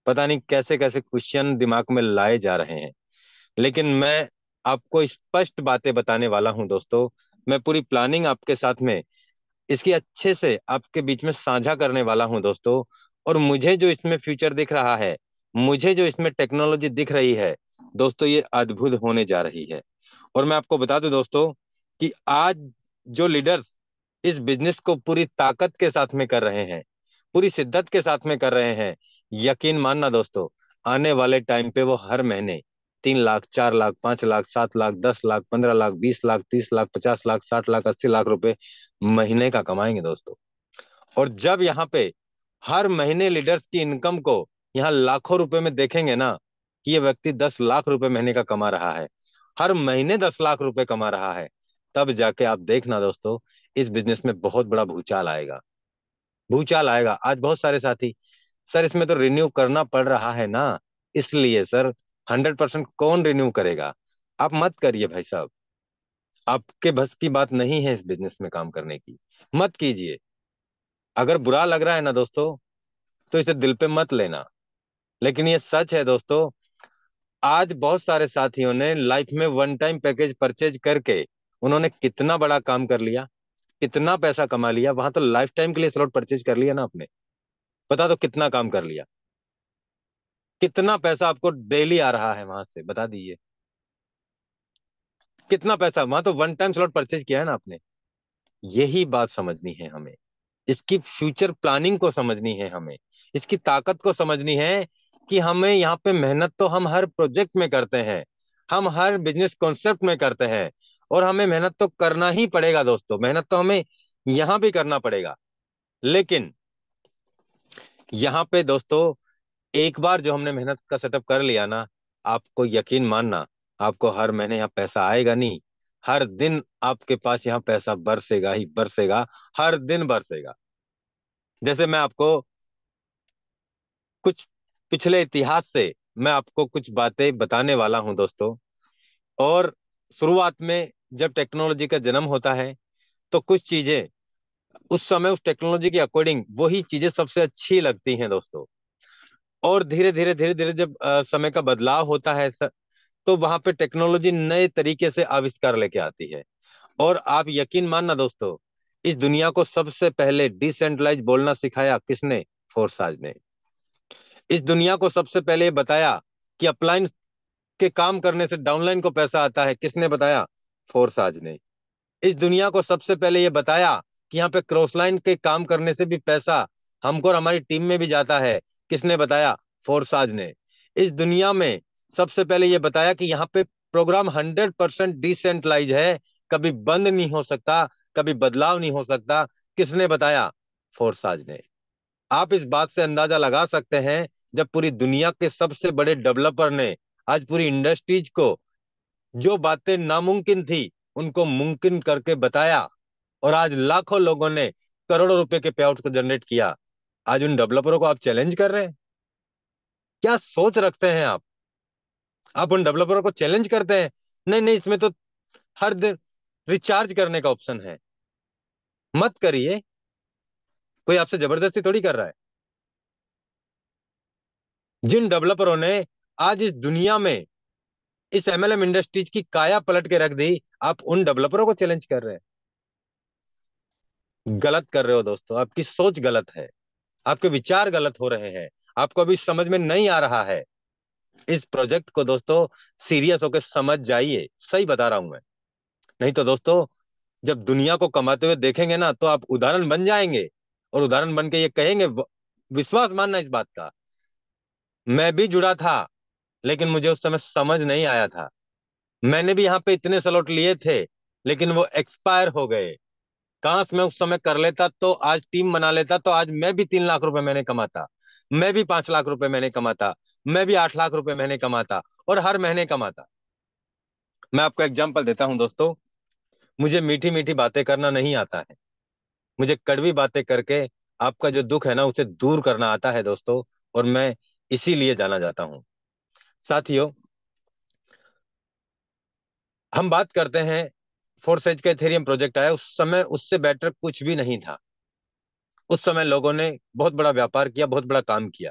पता नहीं कैसे कैसे क्वेश्चन दिमाग में लाए जा रहे हैं, लेकिन मैं आपको स्पष्ट बातें बताने वाला हूं दोस्तों। मैं पूरी प्लानिंग आपके साथ में इसकी अच्छे से आपके बीच में साझा करने वाला हूं दोस्तों। और मुझे जो इसमें फ्यूचर दिख रहा है, मुझे जो इसमें टेक्नोलॉजी दिख रही है दोस्तों, ये अद्भुत होने जा रही है। और मैं आपको बता दूं दोस्तों कि आज जो लीडर्स इस बिजनेस को पूरी ताकत के साथ में कर रहे हैं, पूरी शिद्दत के साथ में कर रहे हैं, यकीन मानना दोस्तों, आने वाले टाइम पे वो हर महीने 3 लाख, 4 लाख, 5 लाख, 7 लाख, 10 लाख, 15 लाख, 20 लाख, 30 लाख, 50 लाख, 60 लाख, 80 लाख रुपए महीने का कमाएंगे दोस्तों। और जब यहाँ पे हर महीने लीडर्स की इनकम को यहाँ लाखों रुपए में देखेंगे ना, कि ये व्यक्ति 10 लाख रुपए महीने का कमा रहा है, हर महीने 10 लाख रुपए कमा रहा है, तब जाके आप देखना दोस्तों, इस बिजनेस में बहुत बड़ा भूचाल आएगा। भूचाल आएगा। आज बहुत सारे साथी, सर इसमें तो रिन्यू करना पड़ रहा है ना, इसलिए सर 100% कौन रिन्यू करेगा। आप मत करिए भाई साहब, आपके बस की बात नहीं है इस बिजनेस में काम करने की, मत कीजिए। अगर बुरा लग रहा है ना दोस्तों, तो इसे दिल पे मत लेना, लेकिन ये सच है दोस्तों। आज बहुत सारे साथियों ने लाइफ में वन टाइम पैकेज परचेज करके उन्होंने कितना बड़ा काम कर लिया, कितना पैसा कमा लिया। वहां तो लाइफ टाइम के लिए स्लॉट परचेज कर लिया ना आपने। बता दो कितना काम कर लिया, कितना पैसा आपको डेली आ रहा है वहां से, बता दीजिए कितना पैसा। वहां तो वन टाइम स्लॉट परचेज किया है ना आपने। यही बात समझनी है हमें, इसकी फ्यूचर प्लानिंग को समझनी है हमें, इसकी ताकत को समझनी है कि हमें यहाँ पे मेहनत तो हम हर प्रोजेक्ट में करते हैं, हम हर बिजनेस कॉन्सेप्ट में करते हैं, और हमें मेहनत तो करना ही पड़ेगा दोस्तों, मेहनत तो हमें यहाँ भी करना पड़ेगा। लेकिन यहाँ पे दोस्तों एक बार जो हमने मेहनत का सेटअप कर लिया ना, आपको यकीन मानना, आपको हर महीने यहाँ पैसा आएगा नहीं, हर दिन आपके पास यहाँ पैसा बरसेगा ही बरसेगा, हर दिन बरसेगा। जैसे मैं आपको कुछ पिछले इतिहास से मैं आपको कुछ बातें बताने वाला हूं दोस्तों। और शुरुआत में जब टेक्नोलॉजी का जन्म होता है, तो कुछ चीजें उस समय उस टेक्नोलॉजी के अकॉर्डिंग वही चीजें सबसे अच्छी लगती हैं दोस्तों। और धीरे धीरे जब समय का बदलाव होता है तो वहां पे टेक्नोलॉजी नए तरीके से आविष्कार लेके आती है। और आप यकीन मानना दोस्तों, इस दुनिया को सबसे पहले डिसेंट्रलाइज बोलना सिखाया किसने? फोर्साज ने। इस दुनिया को सबसे पहले ये बताया कि अपलाइन के काम करने से डाउनलाइन को पैसा आता है, किसने बताया? फोर्साज ने। इस दुनिया को सबसे पहले ये बताया कि यहाँ पे क्रॉस लाइन के काम करने से भी पैसा हमको और हमारी टीम में भी जाता है, किसने बताया? फोर्साज ने। इस दुनिया में सबसे पहले ये बताया कि यहाँ पे प्रोग्राम 100% डिसेंट्रलाइज है, कभी बंद नहीं हो सकता, कभी बदलाव नहीं हो सकता, किसने बताया? फोर्साज ने। आप इस बात से अंदाजा लगा सकते हैं, जब पूरी दुनिया के सबसे बड़े डेवलपर ने आज पूरी इंडस्ट्रीज को जो बातें नामुमकिन थी उनको मुमकिन करके बताया, और आज लाखों लोगों ने करोड़ों रुपए के पे आउट को जनरेट किया। आज उन डेवलपरों को आप चैलेंज कर रहे हैं? क्या सोच रखते हैं आप? आप उन डेवलपरों को चैलेंज करते हैं, नहीं नहीं इसमें तो हर दिन रिचार्ज करने का ऑप्शन है। मत करिए, कोई आपसे जबरदस्ती थोड़ी कर रहा है। जिन डेवलपरों ने आज इस दुनिया में इस एमएलएम इंडस्ट्रीज की काया पलट के रख दी, आप उन डेवलपरों को चैलेंज कर रहे हैं। गलत कर रहे हो दोस्तों, आपकी सोच गलत है, आपके विचार गलत हो रहे हैं, आपको अभी समझ में नहीं आ रहा है। इस प्रोजेक्ट को दोस्तों सीरियस होकर समझ जाइए, सही बता रहा हूं मैं। नहीं तो दोस्तों जब दुनिया को कमाते हुए देखेंगे ना, तो आप उदाहरण बन जाएंगे, और उदाहरण बन के ये कहेंगे, विश्वास मानना इस बात का, मैं भी जुड़ा था लेकिन मुझे उस समय समझ नहीं आया था। मैंने भी यहाँ पे इतने स्लॉट लिए थे लेकिन वो एक्सपायर हो गए। काश मैं उस समय कर लेता, तो आज टीम बना लेता, तो आज मैं भी 3 लाख रुपए महीने कमाता, मैं भी 5 लाख रुपए महीने कमाता, मैं भी 8 लाख रुपए महीने कमाता, और हर महीने कमाता। मैं आपको एग्जांपल देता हूं दोस्तों, मुझे मीठी मीठी बातें करना नहीं आता है, मुझे कड़वी बातें करके आपका जो दुख है ना उसे दूर करना आता है दोस्तों, और मैं इसीलिए जाना जाता हूं। साथियों, हम बात करते हैं, फोरसेज का इथेरियम प्रोजेक्ट आया, उस समय उससे बेटर कुछ भी नहीं था। उस समय लोगों ने बहुत बड़ा व्यापार किया, बहुत बड़ा काम किया,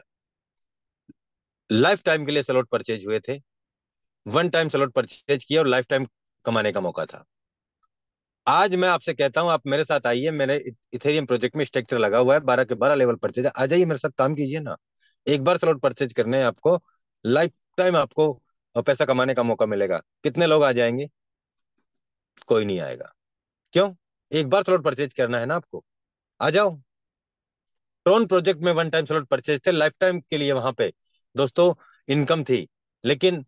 लाइफ टाइम के लिए स्लॉट परचेज हुए थे, वन टाइम स्लॉट परचेज किया और लाइफ टाइम कमाने का मौका था। आज मैं आपसे कहता हूं, आप मेरे साथ आइए, मेरे इथेरियम प्रोजेक्ट में स्ट्रक्चर लगा हुआ है, 12 के 12 लेवल परचेज, आ जाइए मेरे साथ काम कीजिए ना। एक बार स्लॉट परचेज करने हैं आपको, लाइफ टाइम आपको पैसा कमाने का मौका मिलेगा। कितने लोग आ जाएंगे? कोई नहीं आएगा। क्यों? एक बार स्लॉट परचेज करना है ना आपको, आ जाओ। ट्रोन प्रोजेक्ट में वन टाइम स्लॉट परचेज थे, लाइफ टाइम के लिए वहां पे दोस्तों इनकम थी। लेकिन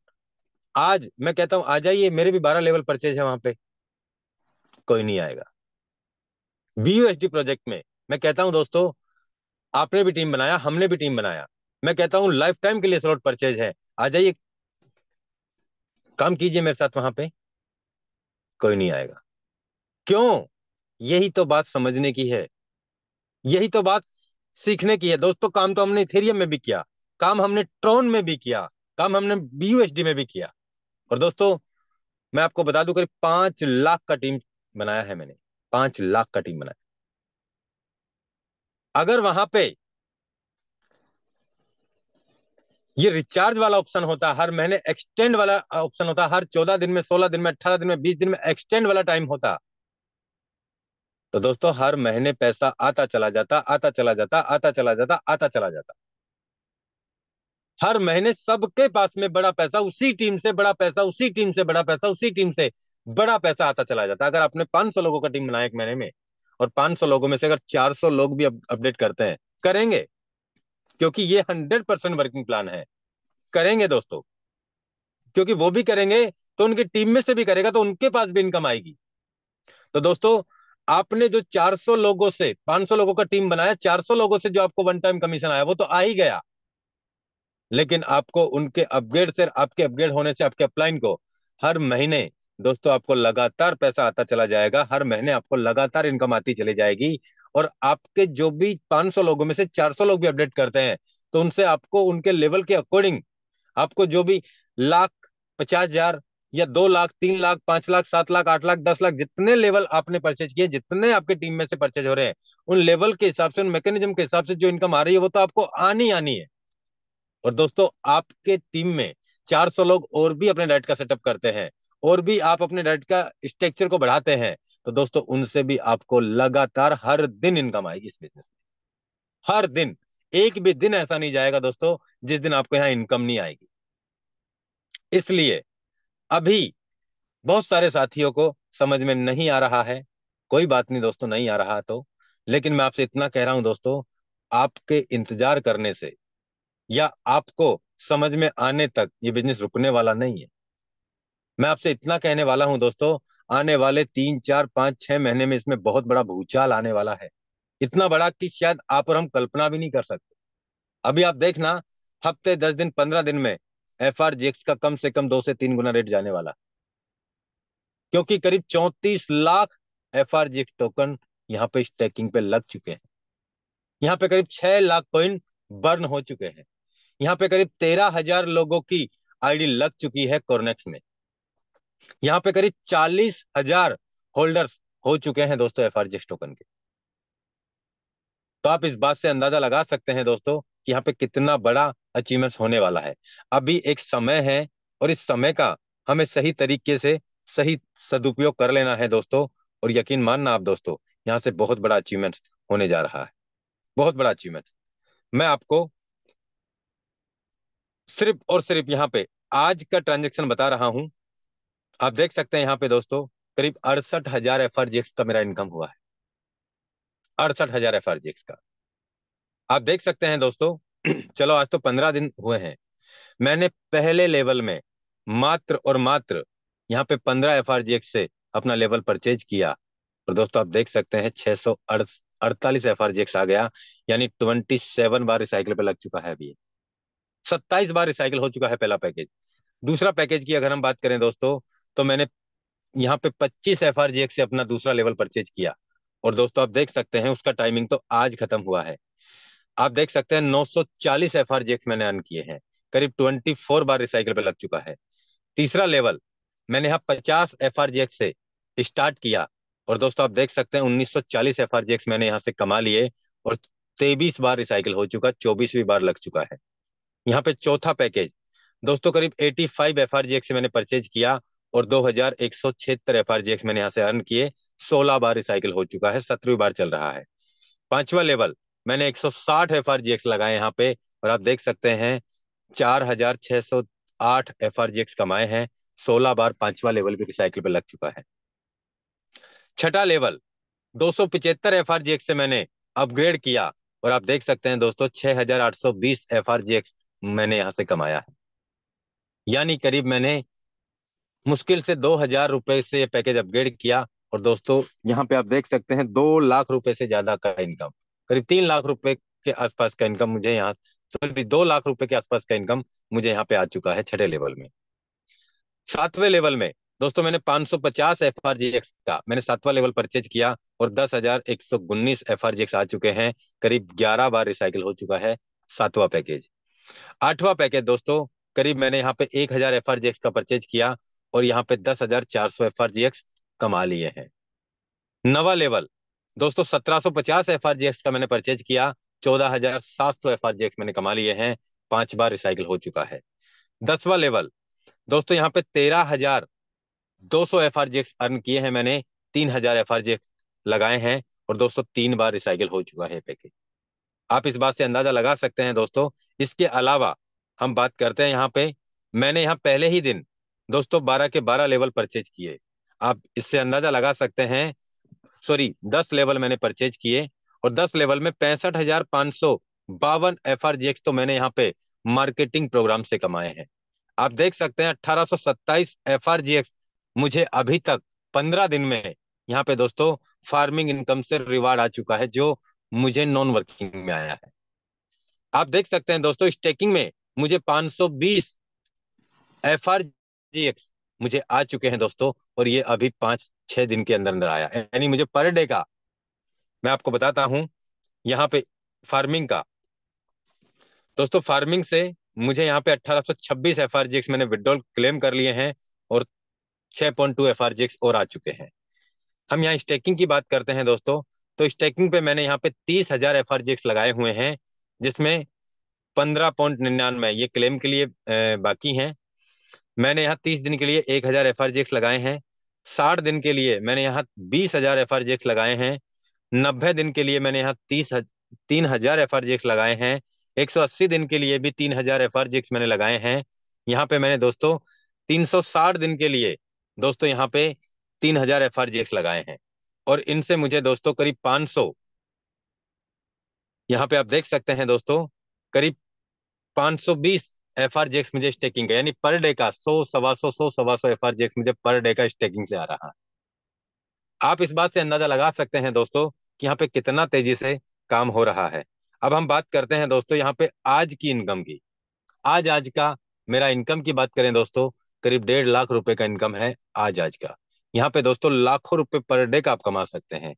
आज मैं कहता हूं आ जाइए, मेरे भी 12 लेवल परचेज है वहां पे, कोई नहीं आएगा। बीयूएसडी प्रोजेक्ट में मैं कहता हूं दोस्तों, आपने भी टीम बनाया, हमने भी टीम बनाया, मैं कहता हूं लाइफ टाइम के लिए स्लॉट परचेज है, आ जाइए, काम कीजिए मेरे साथ वहां पे, कोई नहीं आएगा। क्यों? यही तो बात समझने की है, यही तो बात सीखने की है दोस्तों। काम तो हमने इथेरियम में भी किया, काम हमने ट्रोन में भी किया, काम हमने बीयूएसडी में भी किया। और दोस्तों मैं आपको बता दूं, करीब 5 लाख का टीम बनाया है मैंने, 5 लाख का टीम बनाया। अगर वहां पे ये रिचार्ज वाला ऑप्शन होता, हर महीने एक्सटेंड वाला ऑप्शन होता, हर 14 दिन में, 16 दिन में, 18 दिन में, 20 दिन में एक्सटेंड वाला टाइम होता, तो दोस्तों हर महीने पैसा आता चला जाता, आता चला जाता, आता चला जाता, आता चला जाता। हर महीने सबके पास में बड़ा पैसा, उसी टीम से बड़ा पैसा, उसी टीम से बड़ा पैसा, उसी टीम से बड़ा पैसा आता चला जाता। अगर आपने 500 लोगों का टीम बनाया एक महीने में, और 500 लोगों में से अगर 400 लोग भी अपडेट करते हैं, करेंगे, क्योंकि ये 100% वर्किंग प्लान है, करेंगे दोस्तों, क्योंकि वो भी करेंगे तो उनकी टीम में से भी करेगा, तो उनके पास भी इनकम आएगी। तो दोस्तों आपने जो 400 लोगों से 500 लोगों का टीम बनाया, 400 लोगों से जो आपको वन टाइम कमीशन आया वो तो आ ही गया, लेकिन आपको उनके अपग्रेड से, आपके अपग्रेड होने से, आपके अपलाइन को हर महीने दोस्तों आपको लगातार पैसा आता चला जाएगा, हर महीने आपको लगातार इनकम आती चली जाएगी। और आपके जो भी 500 लोगों में से 400 लोग भी अपडेट करते हैं, तो उनसे आपको उनके लेवल के अकॉर्डिंग आपको जो भी 1,50,000 या 2 लाख, 3 लाख, 5 लाख, 7 लाख, 8 लाख, 10 लाख, जितने लेवल आपने परचेज किए, जितने आपके टीम में से परचेज हो रहे हैं, उन लेवल के हिसाब से, उन मैकेनिज्म के हिसाब से जो इनकम आ रही है वो तो आपको आनी आनी है। और दोस्तों आपके टीम में 400 लोग और भी अपने डाइट का सेटअप करते हैं, और भी आप अपने डाइट का स्ट्रक्चर को बढ़ाते हैं, तो दोस्तों उनसे भी आपको लगातार हर दिन इनकम आएगी इस बिजनेस में, हर दिन। एक भी दिन ऐसा नहीं जाएगा दोस्तों जिस दिन आपको यहाँ इनकम नहीं आएगी। इसलिए अभी बहुत सारे साथियों को समझ में नहीं आ रहा है, कोई बात नहीं दोस्तों, नहीं आ रहा तो, लेकिन मैं आपसे इतना कह रहा हूं दोस्तों, आपके इंतजार करने से या आपको समझ में आने तक ये बिजनेस रुकने वाला नहीं है। मैं आपसे इतना कहने वाला हूं दोस्तों, आने वाले 3, 4, 5, 6 महीने में इसमें बहुत बड़ा भूचाल आने वाला है, इतना बड़ा कि शायद आप और हम कल्पना भी नहीं कर सकते। अभी आप देखना, हफ्ते, 10 दिन, 15 दिन में FRGX का कम से कम 2 से 3 गुना रेट जाने वाला, क्योंकि करीब 34 लाख FRGX टोकन यहाँ पे स्टेकिंग पे लग चुके हैं। यहाँ पे करीब 6 लाख कॉइन बर्न हो चुके हैं। यहाँ पे करीब 13,000 लोगों की आईडी लग चुकी है कॉर्नेक्स में। यहाँ पे करीब 40,000 होल्डर्स हो चुके हैं दोस्तों एफआरजीएक्स टोकन के। तो आप इस बात से अंदाजा लगा सकते हैं दोस्तों कि यहाँ पे कितना बड़ा अचीवमेंट्स होने वाला है। अभी एक समय है और इस समय का हमें सही तरीके से सही सदुपयोग कर लेना है दोस्तों। और यकीन मानना आप दोस्तों, यहाँ से बहुत बड़ा अचीवमेंट्स होने जा रहा है, बहुत बड़ा अचीवमेंट्स। मैं आपको सिर्फ और सिर्फ यहाँ पे आज का ट्रांजेक्शन बता रहा हूँ। आप देख सकते हैं यहाँ पे दोस्तों करीब 68,000 एफआरजीएक्स का मेरा इनकम हुआ है, 68,000 एफआरजीएक्स का। आप देख सकते हैं दोस्तों चलो आज तो 15 दिन हुए हैं, मैंने पहले लेवल में मात्र और मात्र यहाँ पे 15 एफआरजीएक्स से अपना लेवल परचेज किया। और दोस्तों आप देख सकते हैं 648 एफआरजीएक्स आ गया, यानी 27 बार रिसाइकिल पे लग चुका है अभी। 27 बार रिसाइकिल हो चुका है पहला पैकेज। दूसरा पैकेज की अगर हम बात करें दोस्तों, तो मैंने यहाँ पे 25 एफआरजीएक्स से अपना दूसरा लेवल परचेज किया। और दोस्तों आप देख सकते हैं उसका टाइमिंग तो आज खत्म हुआ है। आप देख सकते हैं 940 एफआरजीएक्स मैंने अर्न किए हैं, करीब 24 बार रिसाइकिल पे लग चुका है। तीसरा लेवल मैंने यहाँ 50 एफआरजीएक्स से स्टार्ट किया। और दोस्तों आप देख सकते हैं 1940 एफआरजीएक्स मैंने यहाँ से कमा लिए और 23 बार रिसाइकिल हो चुका, 24वीं बार लग चुका है। यहाँ पे चौथा पैकेज दोस्तों करीब 85 एफआरजीएक्स से मैंने परचेज किया और 2176 एफआरजीएक्स मैंने यहाँ से अर्न किए, 16 बार रिसाइकिल हो चुका है, 17वीं बार चल रहा है। पांचवा लेवल मैंने 160 एफआरजीएक्स लगाए यहाँ पे और आप देख सकते हैं 4,608 एफआरजीएक्स कमाए हैं, 16 बार पांचवा लेवल भी रिसाइकिल पे लग चुका है। छठा लेवल 275 एफआरजीएक्स से मैंने अपग्रेड किया और आप देख सकते हैं दोस्तों 6,820 एफआरजीएक्स मैंने यहाँ से कमाया है, यानी करीब मैंने मुश्किल से 2,000 रुपए से ये पैकेज अपग्रेड किया। और दोस्तों यहाँ पे आप देख सकते हैं 2 लाख रुपए से ज्यादा का इनकम, करीब 3 लाख रुपए के आसपास का इनकम मुझे यहाँ, सॉरी 2 लाख रुपए के आसपास का इनकम मुझे यहाँ पे आ चुका है छठे लेवल में। सातवें लेवल में दोस्तों मैंने 550 एफआरजीएक्स का मैंने सातवां लेवल परचेज किया और 10,119 एफआरजीएक्स आ चुके हैं, करीब 11 बार रिसाइकिल हो चुका है सातवां पैकेज। आठवां पैकेज दोस्तों करीब मैंने यहाँ पे 1,000 एफआरजीएक्स का परचेज किया और यहाँ पे 10,400 एफआरजीएक्स कमा लिए हैं। नवा लेवल दोस्तों 1,750 एफआरजीएक्स का मैंने परचेज किया, 14,700 एफआरजीएक्स मैंने कमा लिए हैं, 5 बार रिसाइकिल हो चुका है। 10वां लेवल दोस्तों यहाँ पे 13,200 एफआरजीएक्स अर्न किए हैं मैंने, 3,000 एफआरजीएक्स लगाए हैं और दोस्तों 3 बार रिसाइकिल हो चुका है पैकेज। आप इस बात से अंदाजा लगा सकते हैं दोस्तों। इसके अलावा हम बात करते हैं यहाँ पे, मैंने यहाँ पहले ही दिन दोस्तों 12 के 12 लेवल परचेज किए। आप इससे अंदाजा लगा सकते हैं, सॉरी 10 लेवल मैंने परचेज किए और 10 लेवल में 65,552 एफआरजीएक्स तो मैंने यहाँ पे मार्केटिंग प्रोग्राम से कमाए हैं। आप देख सकते हैं 1,827 एफआरजीएक्स मुझे अभी तक 15 दिन में यहाँ पे दोस्तों फार्मिंग इनकम से रिवार्ड आ चुका है, जो मुझे नॉन वर्किंग में आया है। आप देख सकते हैं दोस्तों स्टेकिंग में मुझे 520 एफआरजीएक्स मुझे आ चुके हैं दोस्तों, और ये अभी 5-6 दिन के अंदर अंदर आया, यानी मुझे पर डे का मैं आपको बताता हूं यहाँ पे फार्मिंग का। दोस्तों फार्मिंग से मुझे यहाँ पे 1,826 एफआरजीएक्स मैंने विड्रॉल क्लेम कर लिए हैं और 6.2 एफआरजीएक्स और आ चुके हैं। हम यहाँ स्टेकिंग की बात करते हैं दोस्तों, तो स्टेकिंग पे मैंने यहाँ पे 30,000 एफआरजीएक्स लगाए हुए हैं, जिसमें 15.99 ये क्लेम के लिए बाकी हैं। मैंने यहाँ 30 दिन के लिए 1,000 एफआरजीएक्स लगाए हैं, 60 दिन के लिए मैंने यहाँ 20,000 एफआरजीएक्स लगाए हैं, 90 दिन के लिए मैंने यहाँ 3,000 एफआरजीएक्स लगाए हैं, 180 दिन के लिए भी 3,000 एफआरजीएक्स मैंने लगाए हैं। यहाँ पे मैंने दोस्तों 360 दिन के लिए दोस्तों यहाँ पे 3,000 एफआरजीएक्स लगाए हैं और इनसे मुझे दोस्तों करीब 500, यहाँ पे आप देख सकते हैं दोस्तों करीब 520 एफआरजीएक्स मुझे स्टेकिंग का, यानी पर डे का 100 सवा सौ एफआरजीएक्स मुझे पर डे का स्टेकिंग से आ रहा है। आप इस बात से अंदाजा लगा सकते हैं दोस्तों कि यहाँ पे कितना तेजी से काम हो रहा है। अब हम बात करते हैं दोस्तों यहाँ पे आज की इनकम की। आज आज का मेरा इनकम की बात करें दोस्तों, करीब 1.5 लाख रुपए का इनकम है आज आज का। यहाँ पे दोस्तों लाखों रुपए पर डे का आप कमा सकते हैं।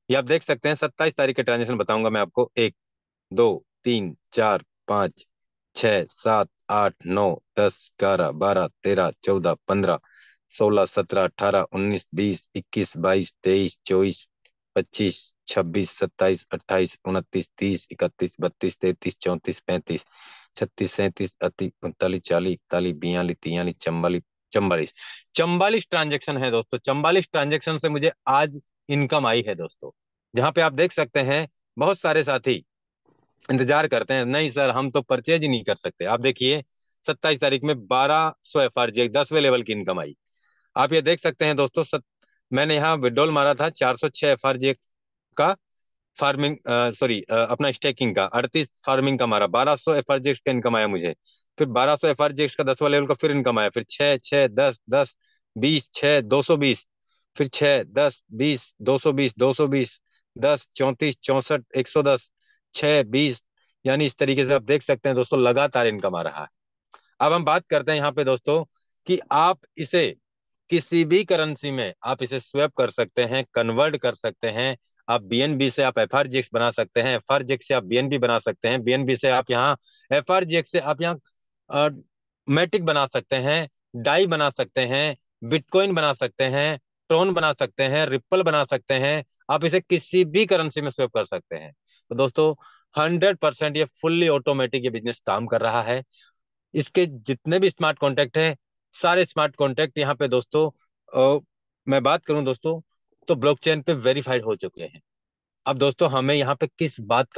ये आप देख सकते हैं 27 तारीख के ट्रांजेक्शन बताऊंगा मैं आपको, 1 2 3 4 5 छः, सात, आठ, नौ, 10, 11, 12, 13, 14, 15, 16, 17, 18, 19, 20, 21, 22, 23, 24, 25, 26, 27, 28, 29, 30, 31, 32, 33, 34, 35, 36, 37, 38, 39, 40, 41, 42, 43, 44, 44, 44 ट्रांजेक्शन है दोस्तों। 44 ट्रांजेक्शन से मुझे आज इनकम आई है दोस्तों। जहां पे आप देख सकते हैं बहुत सारे साथी इंतजार करते हैं, नहीं सर हम तो परचेज ही नहीं कर सकते। आप देखिए 27 तारीख में 1200 FRG 10वें लेवल की इनकम आई। आप ये देख सकते हैं दोस्तों, मैंने यहाँ विड्रॉल मारा था 406 FRG का फार्मिंग, सॉरी अपना स्टेकिंग का 38 फार्मिंग का मारा, 1200 FRG का इनकम आया मुझे। फिर 1200 FRG का 10वां लेवल का फिर इनकम आया। फिर 6, 6, 10, 10, 20, 6, 220, फिर 6, 10, 20, 220, 220, 10, 34, 64, 110, 6, 20, यानी इस तरीके से आप देख सकते हैं दोस्तों लगातार इनकम आ रहा है। अब हम बात करते हैं यहाँ पे दोस्तों कि आप इसे किसी भी करेंसी में आप इसे स्वैप कर सकते हैं, कन्वर्ट कर सकते हैं। आप बीएनबी से आप एफआरजीएक्स बना सकते हैं, एफआरजीएक्स से आप बीएनबी बना सकते हैं, बीएनबी से आप यहाँ एफआरजीएक्स से आप यहाँ मैटिक बना सकते हैं, डाई बना सकते हैं, बिटकॉइन बना सकते हैं, ट्रोन बना सकते हैं, रिप्पल बना सकते हैं। आप इसे किसी भी करेंसी में स्वैप कर सकते हैं। तो दोस्तों 100% ये फुल्ली ऑटोमेटिक ये बिजनेस काम कर रहा है। इसके जितने भी स्मार्ट कॉन्ट्रैक्ट हैं, सारे स्मार्ट कॉन्ट्रैक्ट यहाँ पे दोस्तों मैं बात करूं दोस्तों तो ब्लॉकचेन पे वेरीफाइड हो चुके हैं। अब दोस्तों हमें यहाँ पे किस बात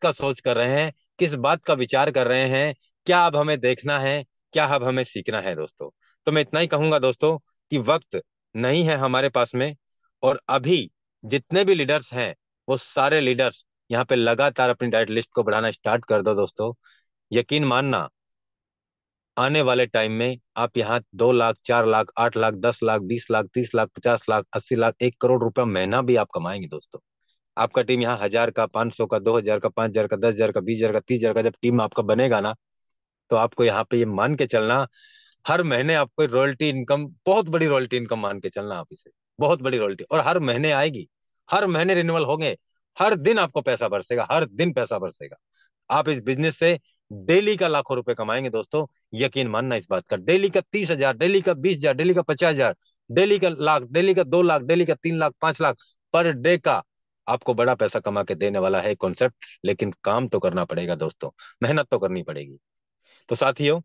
का सोच कर रहे हैं, किस बात का विचार कर रहे हैं, क्या अब हमें देखना है, क्या अब हमें सीखना है दोस्तों। तो मैं इतना ही कहूंगा दोस्तों कि वक्त नहीं है हमारे पास में, और अभी जितने भी लीडर्स हैं वो सारे लीडर्स यहाँ पे लगातार अपनी डाइट लिस्ट को बढ़ाना स्टार्ट कर दो दोस्तों। यकीन मानना आने वाले टाइम में आप यहाँ 2 लाख, 4 लाख, 8 लाख, 10 लाख, 20 लाख, 30 लाख, 50 लाख, 80 लाख, 1 करोड़ रुपया महीना भी आप कमाएंगे दोस्तों। आपका टीम यहाँ 1000 का, 500 का, 2000 का, 5000 का, 10,000 का, 20,000 का, 30,000 का जब टीम आपका बनेगा ना, तो आपको यहाँ पे ये मान के चलना, हर महीने आपको रॉयल्टी इनकम, बहुत बड़ी रॉयल्टी इनकम मान के चलना आप इसे, बहुत बड़ी रॉयल्टी, और हर महीने आएगी, हर महीने रिन्यूअल होंगे, हर दिन आपको पैसा बरसेगा, हर दिन पैसा बरसेगा। आप इस बिजनेस से डेली का लाखों रुपए कमाएंगे दोस्तों। यकीन मानना इस बात का, डेली का 30,000, डेली का 20,000, डेली का 50,000, डेली का लाख, डेली का 2 लाख, डेली का 3 लाख, 5 लाख पर डे का आपको बड़ा पैसा कमा के देने वाला है कॉन्सेप्ट। लेकिन काम तो करना पड़ेगा दोस्तों, मेहनत तो करनी पड़ेगी। तो साथियों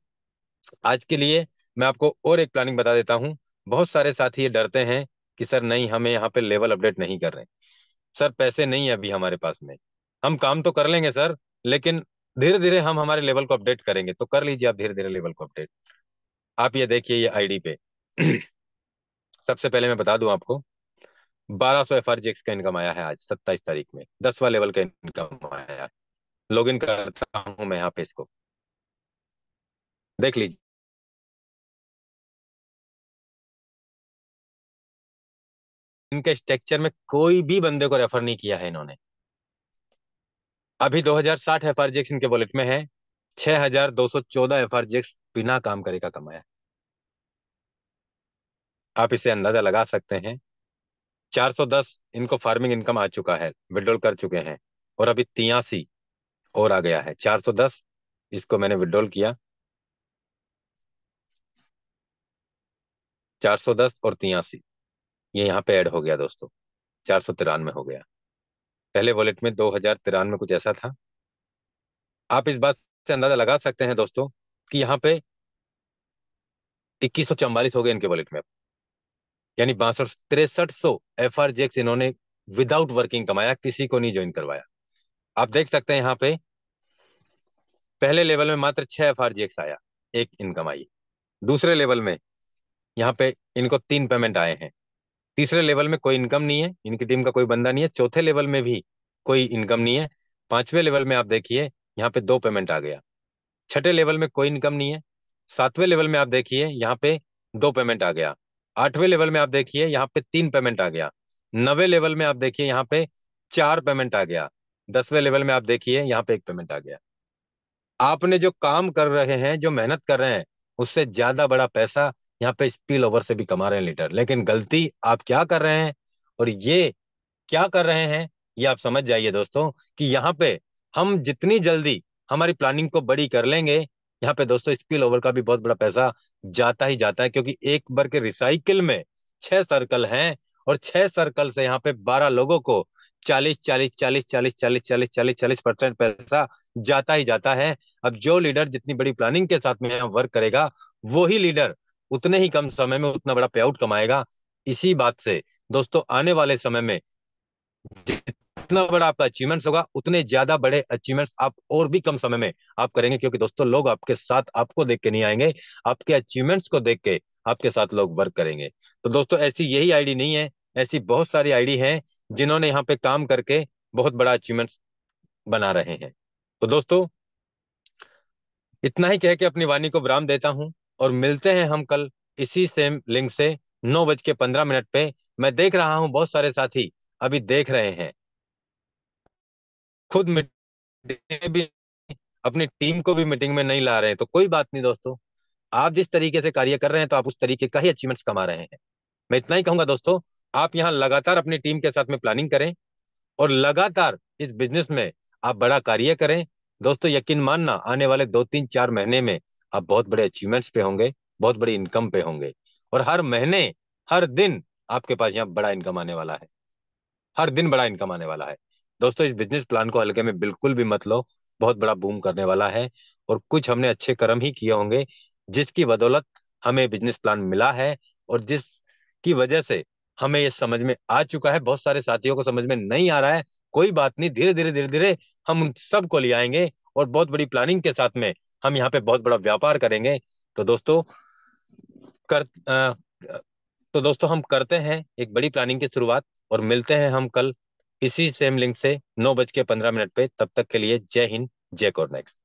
आज के लिए मैं आपको और एक प्लानिंग बता देता हूँ। बहुत सारे साथी ये डरते हैं कि सर नहीं हमें यहाँ पे लेवल अपडेट नहीं कर रहे, सर पैसे नहीं है अभी हमारे पास में, हम काम तो कर लेंगे सर, लेकिन धीरे धीरे हम हमारे लेवल को अपडेट करेंगे। तो कर लीजिए आप धीरे धीरे लेवल को अपडेट। आप ये देखिए ये आईडी पे सबसे पहले मैं बता दूं आपको, 1200 FRGX का इनकम आया है आज 27 तारीख में, 10वां लेवल का इनकम आया है। लॉग इन करता हूं मैं यहाँ पे, इसको देख लीजिए। इनके स्ट्रक्चर में कोई भी बंदे को रेफर नहीं किया है इन्होंने। अभी 2060 FRGX इनके वॉलेट में है। 6214 FRGX बिना काम करे का कमाया। आप इसे अंदाजा लगा सकते हैं। 410 इनको फार्मिंग इनकम आ चुका है, विड्रॉल कर चुके हैं, और अभी 83 और आ गया है। 410 इसको मैंने विड्रॉल किया, 410 और 83 ये यहाँ पे ऐड हो गया दोस्तों, 493 हो गया। पहले वॉलेट में 2093 कुछ ऐसा था। आप इस बात से अंदाजा लगा सकते हैं दोस्तों कि यहाँ पे 2144 हो गए इनके वॉलेट में, यानी 62 6300 FRGX इन्होंने विदाउट वर्किंग कमाया, किसी को नहीं ज्वाइन करवाया। आप देख सकते हैं यहाँ पे पहले लेवल में मात्र 6 FRGX आया, एक इनकम आई। दूसरे लेवल में यहाँ पे इनको 3 पेमेंट आए हैं। तीसरे लेवल में कोई इनकम नहीं है, इनकी टीम का कोई बंदा नहीं है। चौथे लेवल में भी कोई इनकम नहीं है। पांचवें लेवल में आप देखिए यहाँ पे 2 पेमेंट आ गया। छठे लेवल में कोई इनकम नहीं है। सातवें लेवल में आप देखिए यहाँ पे 2 पेमेंट आ गया। आठवें लेवल में आप देखिए यहाँ पे 3 पेमेंट आ गया। नवे लेवल में आप देखिए यहाँ पे 4 पेमेंट आ गया। 10वें लेवल में आप देखिए यहाँ पे 1 पेमेंट आ गया। आपने जो काम कर रहे हैं, जो मेहनत कर रहे हैं, उससे ज्यादा बड़ा पैसा यहाँ पे स्पिल ओवर से भी कमा रहे हैं लीडर। लेकिन गलती आप क्या कर रहे हैं और ये क्या कर रहे हैं, ये आप समझ जाइए दोस्तों कि यहाँ पे हम जितनी जल्दी हमारी प्लानिंग को बड़ी कर लेंगे। यहाँ पे दोस्तों स्पिल ओवर का भी बहुत बड़ा पैसा जाता ही जाता है, क्योंकि एक बार के रिसाइकिल में 6 सर्कल हैं, और 6 सर्कल से यहाँ पे 12 लोगों को 40 40 40 40 40 40 40% पैसा जाता ही जाता है। अब जो लीडर जितनी बड़ी प्लानिंग के साथ में वर्क करेगा, वो ही लीडर उतने ही कम समय में उतना बड़ा पे आउट कमाएगा। इसी बात से दोस्तों आने वाले समय में जितना बड़ा आपका अचीवमेंट्स होगा, उतने ज्यादा बड़े अचीवमेंट्स आप और भी कम समय में आप करेंगे, क्योंकि दोस्तों लोग आपके साथ आपको देख के नहीं आएंगे, आपके अचीवमेंट्स को देख के आपके साथ लोग वर्क करेंगे। तो दोस्तों ऐसी यही आईडी नहीं है, ऐसी बहुत सारी आईडी हैं जिन्होंने यहाँ पे काम करके बहुत बड़ा अचीवमेंट्स बना रहे हैं। तो दोस्तों इतना ही कह के अपनी वाणी को विराम देता हूं, और मिलते हैं हम कल इसी सेम लिंक से 9:15 पे। मैं देख रहा हूं बहुत सारे साथी अभी देख रहे हैं, खुद मीटिंग भी, अपनी टीम को भी मीटिंग में नहीं ला रहे हैं। तो कोई बात नहीं दोस्तों, आप जिस तरीके से कार्य कर रहे हैं तो आप उस तरीके का ही अचीवमेंट्स कमा रहे हैं। मैं इतना ही कहूंगा दोस्तों, आप यहाँ लगातार अपनी टीम के साथ में प्लानिंग करें, और लगातार इस बिजनेस में आप बड़ा कार्य करें। दोस्तों यकीन मानना, आने वाले 2 3 4 महीने में आप बहुत बड़े अचीवमेंट्स पे होंगे, बहुत बड़ी इनकम पे होंगे, और हर महीने हर दिन आपके पास यहाँ बड़ा इनकम आने वाला है, हर दिन बड़ा इनकम आने वाला है। दोस्तों इस बिजनेस प्लान को हल्के में बिल्कुल भी मत लो, बहुत बड़ा बूम करने वाला है, और कुछ हमने अच्छे कर्म ही किए होंगे जिसकी बदौलत हमें बिजनेस प्लान मिला है, और जिसकी वजह से हमें ये समझ में आ चुका है। बहुत सारे साथियों को समझ में नहीं आ रहा है, कोई बात नहीं, धीरे धीरे धीरे धीरे हम उन सबको ले आएंगे, और बहुत बड़ी प्लानिंग के साथ में हम यहाँ पे बहुत बड़ा व्यापार करेंगे। तो दोस्तों कर तो दोस्तों हम करते हैं एक बड़ी प्लानिंग की शुरुआत, और मिलते हैं हम कल इसी सेम लिंक से 9:15 पे। तब तक के लिए जय हिंद, जय कोरनेक्स।